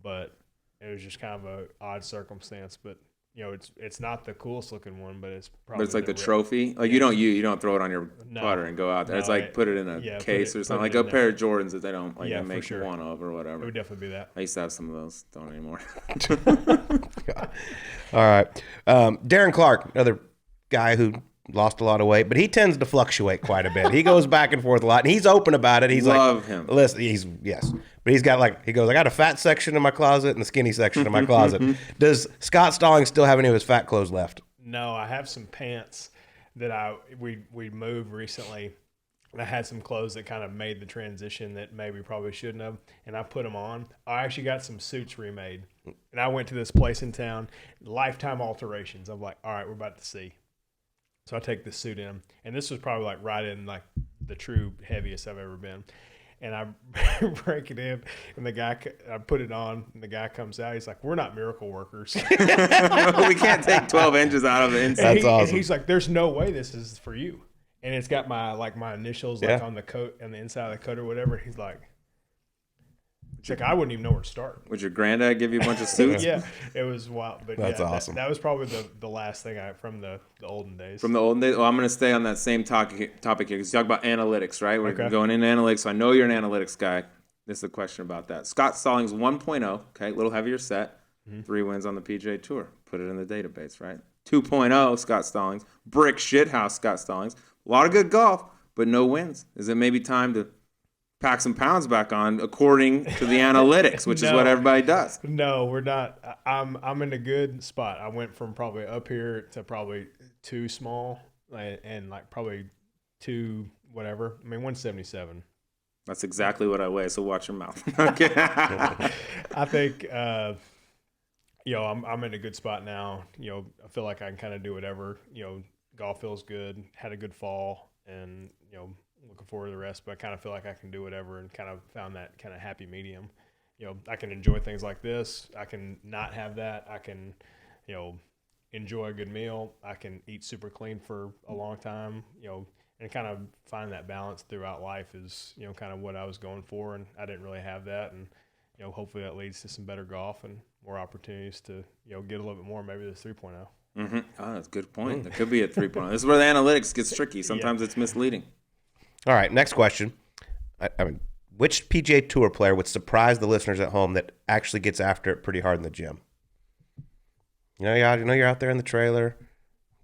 but it was just kind of an odd circumstance, but it's not the coolest looking one, but it's probably. But it's like the trophy. Like you don't throw it on your putter and go out there. It's like put it in a case or something. Like a pair of Jordans that they don't make one of or whatever. It would definitely be that. I used to have some of those. Don't anymore. All right, Darren Clark, another guy who lost a lot of weight, but he tends to fluctuate quite a bit. He goes back and forth a lot, and he's open about it. He's Love him. Listen, but he's got I got a fat section in my closet and a skinny section in my closet. Does Scott Stallings still have any of his fat clothes left? No, I have some pants that we moved recently. And I had some clothes that kind of made the transition that maybe probably shouldn't have, and I put them on. I actually got some suits remade, and I went to this place in town, Lifetime Alterations. I'm like, all right, we're about to see. So I take this suit in, and this was probably right in the true heaviest I've ever been. And I break it in, and I put it on, and the guy comes out. He's like, "We're not miracle workers. We can't take 12 inches out of the inside." That's awesome. And he's like, "There's no way this is for you." And it's got my initials on the coat and the inside of the coat or whatever. He's like, I wouldn't even know where to start. Would your granddad give you a bunch of suits? Yeah, it was wild. But that's awesome. That was probably the last thing from the olden days. From the olden days? Well, I'm going to stay on that same topic here because you talk about analytics, right? We're going into analytics. So I know you're an analytics guy. This is a question about that. Scott Stallings 1.0, okay, a little heavier set, 3 wins on the PGA Tour. Put it in the database, right? 2.0, Scott Stallings, brick shithouse Scott Stallings. A lot of good golf, but no wins. Is it maybe time to pack some pounds back on according to the analytics, which is what everybody does? No, we're not. I'm in a good spot. I went from probably up here to probably too small and probably too whatever. I mean, 177. That's exactly what I weigh, so watch your mouth. Okay. I think, I'm in a good spot now. I feel like I can kind of do whatever. Golf feels good, had a good fall, and, looking forward to the rest, but I kind of feel like I can do whatever and kind of found that kind of happy medium. I can enjoy things like this. I can not have that. I can, enjoy a good meal. I can eat super clean for a long time, and kind of find that balance throughout life is, kind of what I was going for, and I didn't really have that. And, hopefully that leads to some better golf and more opportunities to, get a little bit more, maybe this 3.0. Mm-hmm. Oh, that's a good point. There could be a 3.0. This is where the analytics gets tricky. Sometimes it's misleading. All right, next question. I mean, which PGA Tour player would surprise the listeners at home that actually gets after it pretty hard in the gym? You're out there in the trailer,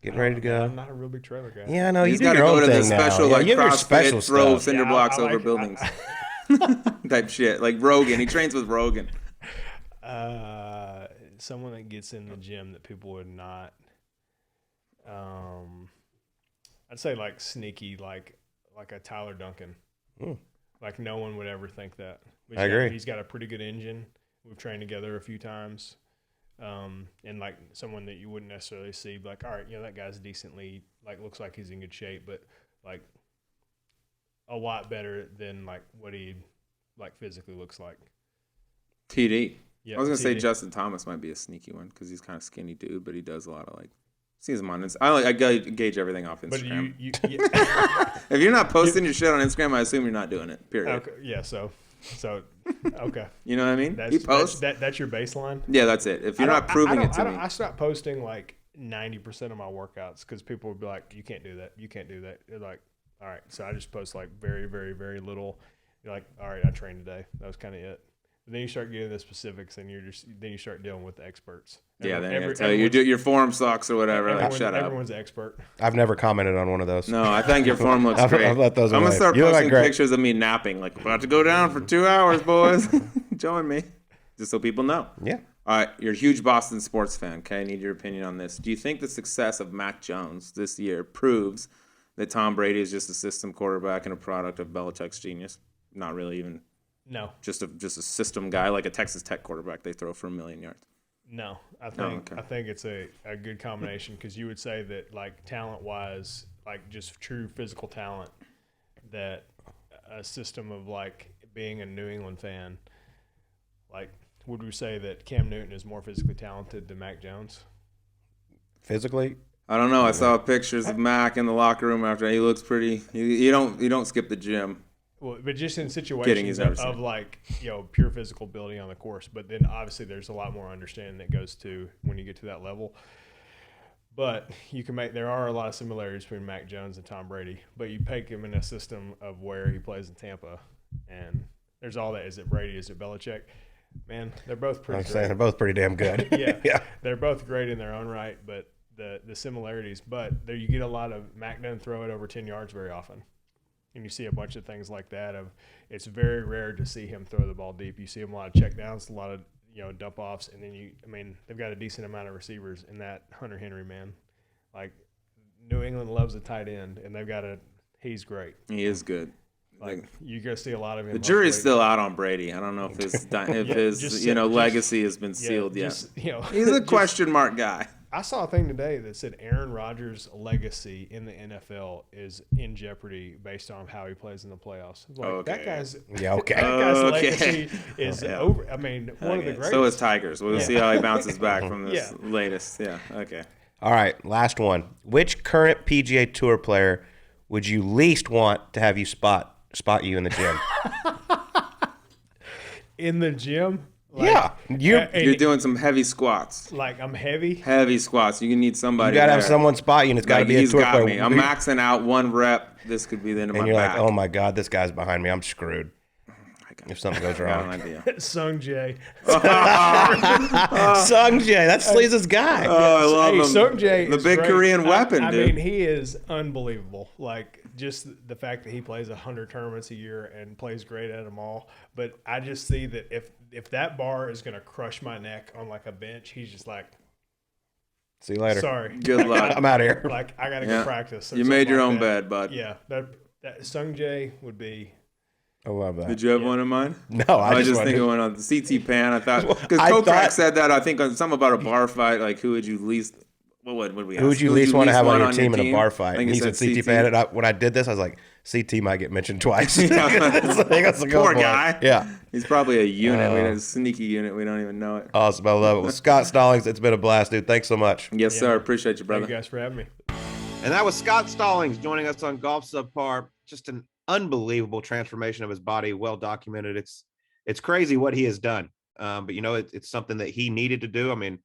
getting ready to go. I'm not a real big trailer guy. Yeah, no, He's you do your own thing now. Special, You have your CrossFit, special throw stuff. cinder blocks over buildings. Type shit. Like Rogan. He trains with Rogan. someone that gets in the gym that people would not. I'd say like sneaky, like a Tyler Duncan. Like no one would ever think that. I agree. He's got a pretty good engine. We've trained together a few times. And like someone that you wouldn't necessarily see, like, all right, that guy's decently, like, looks like he's in good shape, but like a lot better than like what he like physically looks like. TD. Yeah, I was gonna say TD. Justin Thomas might be a sneaky one because he's kind of skinny dude, but he does a lot of like. Sees him on Instagram. I gauge everything off Instagram. But if you're not posting your shit on Instagram, I assume you're not doing it. Period. okay, yeah. So okay. You know what I mean? He posts. That's your baseline. Yeah, that's it. If you're not proving it to me, I stopped posting like 90% of my workouts because people would be like, "You can't do that. You can't do that." They're like, "All right." So I just post like very, very, very little. You're like, "All right, I trained today." That was kind of it. But then you start getting the specifics, and then you start dealing with the experts. Then I tell you do your form sucks or whatever. Like, shut up. Everyone's an expert. I've never commented on one of those. No, I think your form looks great. I've let those I'm gonna away. start You look posting like pictures of me napping, like about to go down for 2 hours, boys. Join me, just so people know. Yeah. All right, you're a huge Boston sports fan. Okay, I need your opinion on this. Do you think the success of Mac Jones this year proves that Tom Brady is just a system quarterback and a product of Belichick's genius? Not really even. No. Just a system guy, like a Texas Tech quarterback they throw for 1 million yards. No, I think it's a good combination because you would say that like talent wise, like just true physical talent, that a system of like being a New England fan, like would we say that Cam Newton is more physically talented than Mac Jones? Physically? I don't know. I saw pictures of Mac in the locker room after. He looks pretty. You don't skip the gym. Well, but just in situations of like, pure physical ability on the course. But then obviously there's a lot more understanding that goes to when you get to that level. But there are a lot of similarities between Mac Jones and Tom Brady. But you pick him in a system of where he plays in Tampa, and there's all that. Is it Brady? Is it Belichick? Man, they're both pretty. I'm saying they're both pretty damn good. Yeah, they're both great in their own right. But the similarities. But there you get a lot of Mac doesn't throw it over 10 yards very often. And you see a bunch of things like that. It's very rare to see him throw the ball deep. You see him a lot of check downs, a lot of dump offs, and then they've got a decent amount of receivers in that Hunter Henry man. Like New England loves a tight end, and he's great. He is good. Like you're gonna see a lot of him. The jury's still out on Brady. I don't know if his legacy has been sealed yet. He's a question mark guy. I saw a thing today that said Aaron Rodgers' legacy in the NFL is in jeopardy based on how he plays in the playoffs. Like, that guy's legacy is over. I mean, one of the greatest. So is Tigers. We'll see how he bounces back from this latest. Yeah. Okay. All right, last one. Which current PGA Tour player would you least want to have you spot you in the gym? In the gym? You're doing some heavy squats. Like I'm heavy? Heavy squats. You need somebody. You got to have someone spot you, and it's got to be a tour player. Me. I'm maxing out one rep. This could be the end of my back. And you're like, oh my God, this guy's behind me. I'm screwed. If something goes wrong. Sung Jae. Sung Jae. That's Sleaze's guy. Oh, I love him. Sung Jae the big great. Korean weapon, dude. I mean, he is unbelievable. Like, just the fact that he plays 100 tournaments a year and plays great at them all. But I just see that if that bar is going to crush my neck on like a bench, he's just like, see you later. Sorry. Good luck. I'm out of here. Like, I got to go practice. You made your own bed, bud. Yeah. That Sung Jae would be. I love that. Did you have one in mind? No, I just think of one on the CT Pan. I thought because Kokrak said that. I think on something about a bar fight. Like who would you least? What would we? Ask? Who would you least want to have on your team in a bar fight? And he said CT Pan. And when I did this, I was like, CT might get mentioned twice. Poor guy. Yeah, he's probably a unit. We a sneaky unit. We don't even know it. Awesome, I love it. Well, Scott Stallings, it's been a blast, dude. Thanks so much. Yes, sir. Appreciate you, brother. Thank you guys for having me. And that was Scott Stallings joining us on Golf Subpar. Just an unbelievable transformation of his body, well documented. It's crazy what he has done. But it's something that he needed to do. I mean,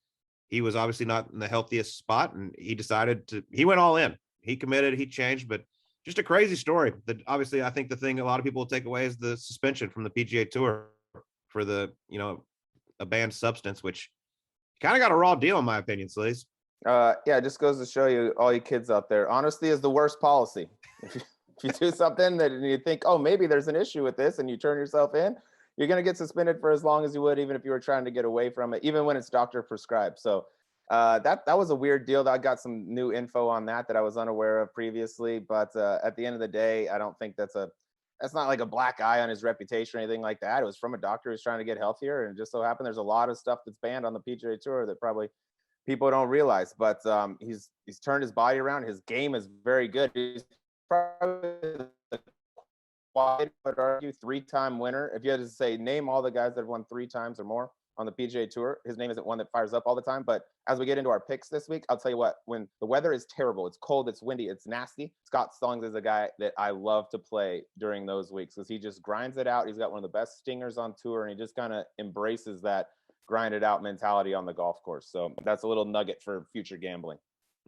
he was obviously not in the healthiest spot, and he went all in. He committed, he changed, but just a crazy story. That obviously, I think the thing a lot of people will take away is the suspension from the PGA Tour for the a banned substance, which kind of got a raw deal in my opinion, Sleaze. It just goes to show you, all you kids out there, honesty is the worst policy. If you do something that you think, oh, maybe there's an issue with this, and you turn yourself in, you're going to get suspended for as long as you would, even if you were trying to get away from it, even when it's doctor prescribed. So that was a weird deal. I got some new info on that I was unaware of previously. But at the end of the day, I don't think that's not like a black eye on his reputation or anything like that. It was from a doctor who's trying to get healthier, and it just so happened there's a lot of stuff that's banned on the PGA Tour that probably people don't realize. But he's turned his body around. His game is very good. He's probably I would argue 3-time winner. If you had to say name all the guys that have won 3 times or more on the PGA Tour, his name isn't one that fires up all the time. But as we get into our picks this week, I'll tell you what, when the weather is terrible, it's cold, it's windy, it's nasty, Scott Stallings is a guy that I love to play during those weeks because he just grinds it out. He's got one of the best stingers on tour, and he just kind of embraces that grind it out mentality on the golf course. So that's a little nugget for future gambling.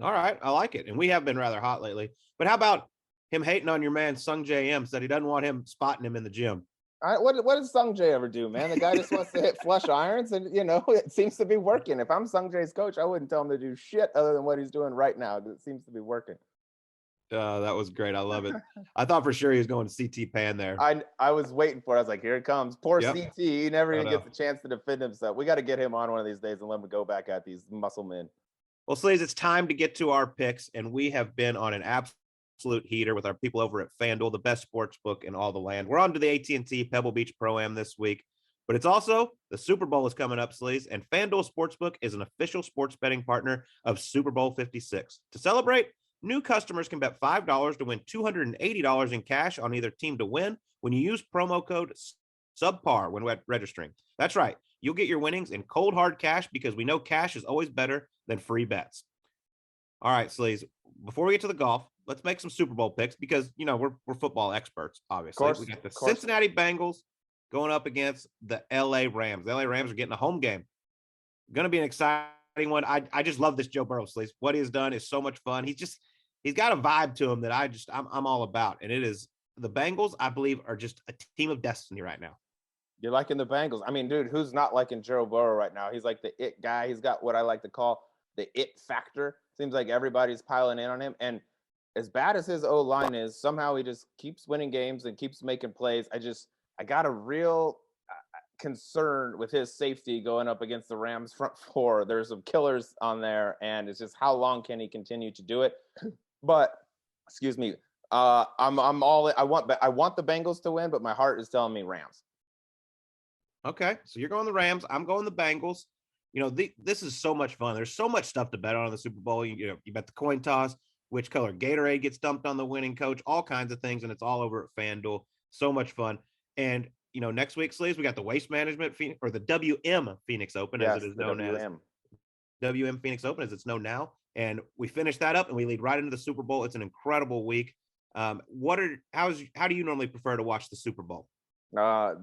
All right. I like it. And we have been rather hot lately. But how about him hating on your man Sung J M, said he doesn't want him spotting him in the gym? What did Sung J ever do, man? The guy just wants to hit flush irons, and it seems to be working. If I'm Sung J's coach, I wouldn't tell him to do shit other than what he's doing right now. It seems to be working. That was great. I love it. I thought for sure he was going to CT Pan there. I was waiting for it. I was like, here it comes. Poor Yep. CT. He never even gets a chance to defend himself. We got to get him on one of these days and let him go back at these muscle men. Well, Sleaze, it's time to get to our picks, and we have been on an absolute heater with our people over at FanDuel, the best sports book in all the land. We're on to the AT&T Pebble Beach Pro-Am this week, but it's also the Super Bowl is coming up, Sleaze, and FanDuel Sportsbook is an official sports betting partner of Super Bowl 56. To celebrate, new customers can bet $5 to win $280 in cash on either team to win when you use promo code SUBPAR when registering. That's right. You'll get your winnings in cold, hard cash because we know cash is always better than free bets. All right, Sleaze, before we get to the golf, let's make some Super Bowl picks because, we're football experts, obviously. We got the Cincinnati Bengals going up against the LA Rams. The LA Rams are getting a home game. Going to be an exciting one. I just love this Joe Burrow, Sleaze. What he has done is so much fun. He's got a vibe to him that I'm all about. And it is the Bengals, I believe, are just a team of destiny right now. You're liking the Bengals. I mean, dude, who's not liking Joe Burrow right now? He's like the it guy. He's got what I like to call the it factor. Seems like everybody's piling in on him. And as bad as his O-line is, somehow he just keeps winning games and keeps making plays. I got a real concern with his safety going up against the Rams front four. There's some killers on there, and it's just how long can he continue to do it? But excuse me, I'm all in. I want the Bengals to win, but my heart is telling me Rams. Okay, so you're going the Rams. I'm going the Bengals. This is so much fun. There's so much stuff to bet on in the Super Bowl. You bet the coin toss, which color Gatorade gets dumped on the winning coach, all kinds of things, and it's all over at FanDuel. So much fun. And next week, Sleaze, we got the Waste Management or the WM Phoenix Open, as it is known as. WM Phoenix Open, as it's known now. And we finish that up, and we lead right into the Super Bowl. It's an incredible week. How do you normally prefer to watch the Super Bowl?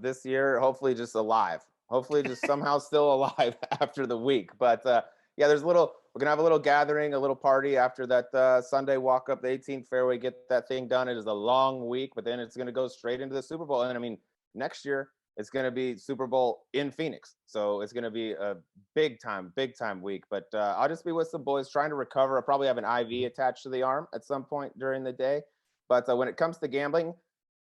This year, hopefully just alive. Hopefully just somehow still alive after the week. But we're gonna have a little gathering, a little party after that Sunday walk up the 18th fairway, get that thing done. It is a long week, but then it's gonna go straight into the Super Bowl. And I mean, next year it's gonna be Super Bowl in Phoenix, so it's gonna be a big time week. But I'll just be with some boys trying to recover. I'll probably have an IV attached to the arm at some point during the day. But when it comes to gambling,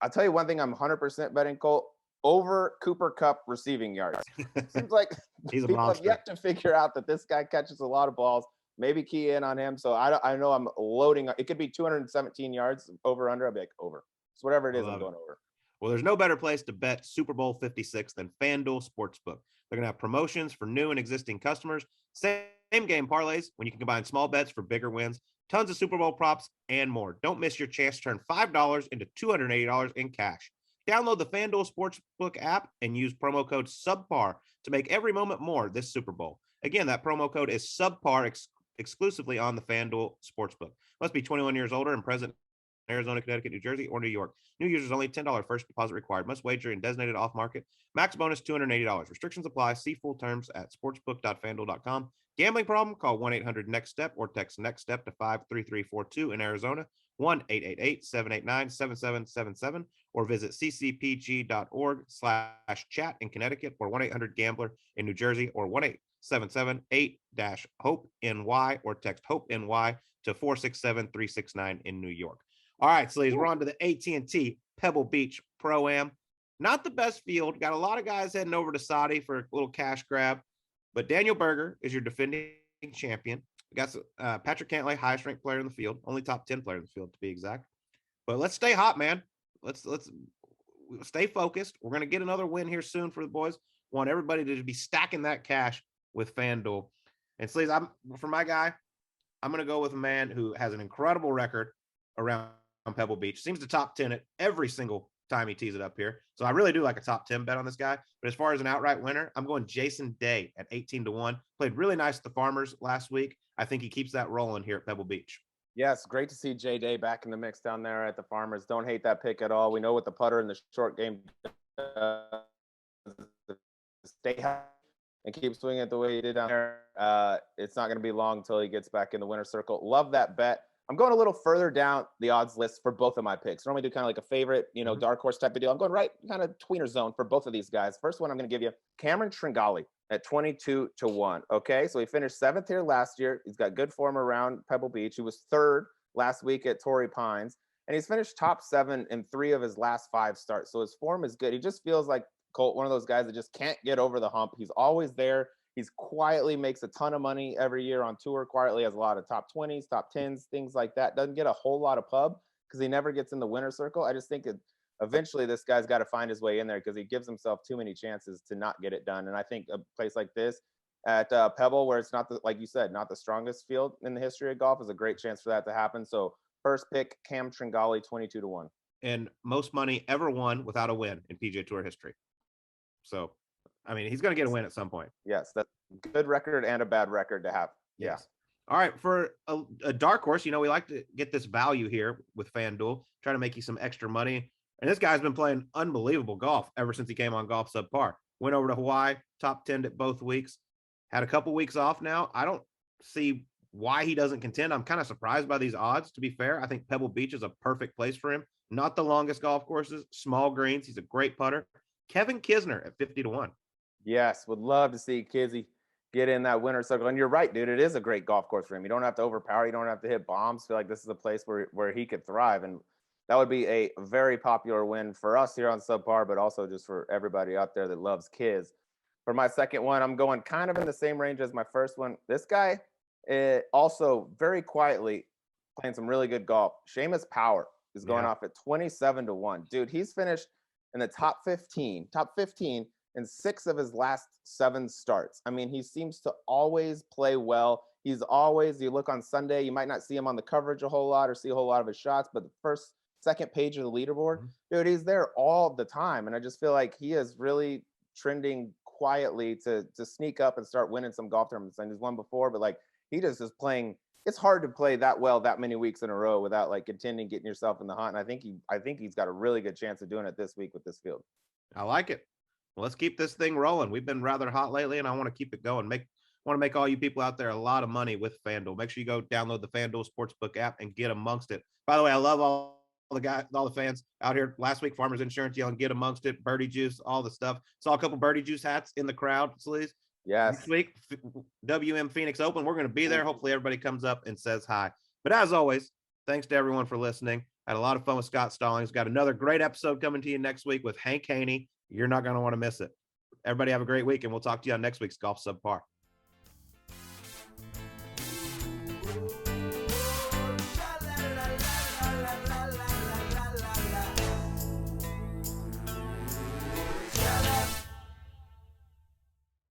I'll tell you one thing I'm 100% betting, Colt, over Cooper Kupp receiving yards. Seems like people have yet to figure out that this guy catches a lot of balls. Maybe key in on him. So I know I'm loading. It could be 217 yards over under. I'll be like over. So whatever it is, I'm going over. Well, there's no better place to bet Super Bowl 56 than FanDuel Sportsbook. They're going to have promotions for new and existing customers, same game parlays when you can combine small bets for bigger wins, tons of Super Bowl props, and more. Don't miss your chance to turn $5 into $280 in cash. Download the FanDuel Sportsbook app and use promo code SUBPAR to make every moment more this Super Bowl. Again, that promo code is SUBPAR exclusively on the FanDuel Sportsbook. Must be 21 years older and present in Arizona, Connecticut, New Jersey, or New York. New users only. $10 first deposit required. Must wager in designated off-market. Max bonus $280. Restrictions apply. See full terms at sportsbook.fanduel.com. Gambling problem? Call 1-800-NEXT-STEP or text NEXT STEP to 53342 in Arizona, 1-888-789-7777, or visit ccpg.org/chat in Connecticut, or 1-800-GAMBLER in New Jersey, or 1-877-8-HOPE-NY, or text HOPE-NY to 467-369 in New York. All right, Sleaze, we're on to the AT&T Pebble Beach Pro-Am. Not the best field. Got a lot of guys heading over to Saudi for a little cash grab, but Daniel Berger is your defending champion. We got Patrick Cantlay, highest ranked player in the field, only top 10 player in the field to be exact. But let's stay hot, man. Let's stay focused. We're going to get another win here soon for the boys. Want everybody to be stacking that cash with FanDuel. And Sleaze, for my guy, I'm going to go with a man who has an incredible record around Pebble Beach. Seems to top 10 it every single time he tees it up here. So I really do like a top 10 bet on this guy. But as far as an outright winner, I'm going Jason Day at 18-1. Played really nice at the Farmers last week. I think he keeps that rolling here at Pebble Beach. Yes, great to see Jay Day back in the mix down there at the Farmers. Don't hate that pick at all. We know what the putter in the short game stay high and keep swinging it the way he did down there. It's not going to be long until he gets back in the winner's circle. Love that bet. I'm going a little further down the odds list for both of my picks. Normally do kind of like a favorite, dark horse type of deal. I'm going right kind of tweener zone for both of these guys. First one I'm going to give you, Cameron Tringali at 22-1. Okay, so he finished 7th here last year. He's got good form around Pebble Beach. He was 3rd last week at Torrey Pines, and he's finished top 7 in 3 of his last 5 starts. So his form is good. He just feels like Colt, one of those guys that just can't get over the hump. He's always there. He's quietly makes a ton of money every year on tour, quietly has a lot of top 20s, top 10s, things like that. Doesn't get a whole lot of pub because he never gets in the winner's circle. I just think eventually this guy's got to find his way in there because he gives himself too many chances to not get it done. And I think a place like this at Pebble, where it's not, like you said, not the strongest field in the history of golf, is a great chance for that to happen. So first pick, Cam Tringali, 22-1. And most money ever won without a win in PGA Tour history. So, I mean, he's going to get a win at some point. Yes, that's a good record and a bad record to have. Yes. Yeah. All right, for a dark horse, we like to get this value here with FanDuel, try to make you some extra money. And this guy's been playing unbelievable golf ever since he came on Golf Subpar. Went over to Hawaii, top 10 at both weeks. Had a couple weeks off now. I don't see why he doesn't contend. I'm kind of surprised by these odds, to be fair. I think Pebble Beach is a perfect place for him. Not the longest golf courses, small greens. He's a great putter. Kevin Kisner at 50-1. Yes, would love to see Kizzy get in that winner's circle. And you're right, dude. It is a great golf course for him. You don't have to overpower. You don't have to hit bombs. Feel like this is a place where he could thrive. And that would be a very popular win for us here on Subpar, but also just for everybody out there that loves Kiz. For my second one, I'm going kind of in the same range as my first one. This guy also very quietly playing some really good golf. Seamus Power is going off at 27-1. Dude, he's finished in the top 15 in 6 of his last 7 starts. I mean, he seems to always play well. He's always, you look on Sunday, you might not see him on the coverage a whole lot or see a whole lot of his shots, but the second page of the leaderboard, dude, he's there all the time. And I just feel like he is really trending quietly to sneak up and start winning some golf tournaments. And he's won before, but like he just is playing. It's hard to play that well that many weeks in a row without like contending, getting yourself in the hunt. And I think he's got a really good chance of doing it this week with this field. I like it. Well, let's keep this thing rolling. We've been rather hot lately, and I want to keep it going. Want to make all you people out there a lot of money with FanDuel. Make sure you go download the FanDuel Sportsbook app and get amongst it. By the way, I love all the fans out here. Last week, Farmers Insurance yelling, get amongst it, Birdie Juice, all the stuff. Saw a couple Birdie Juice hats in the crowd, Sleaze. Yes. Next week, WM Phoenix Open. We're going to be there. Hopefully everybody comes up and says hi. But as always, thanks to everyone for listening. Had a lot of fun with Scott Stallings. Got another great episode coming to you next week with Hank Haney. You're not going to want to miss it. Everybody have a great week, and we'll talk to you on next week's Golf Subpar.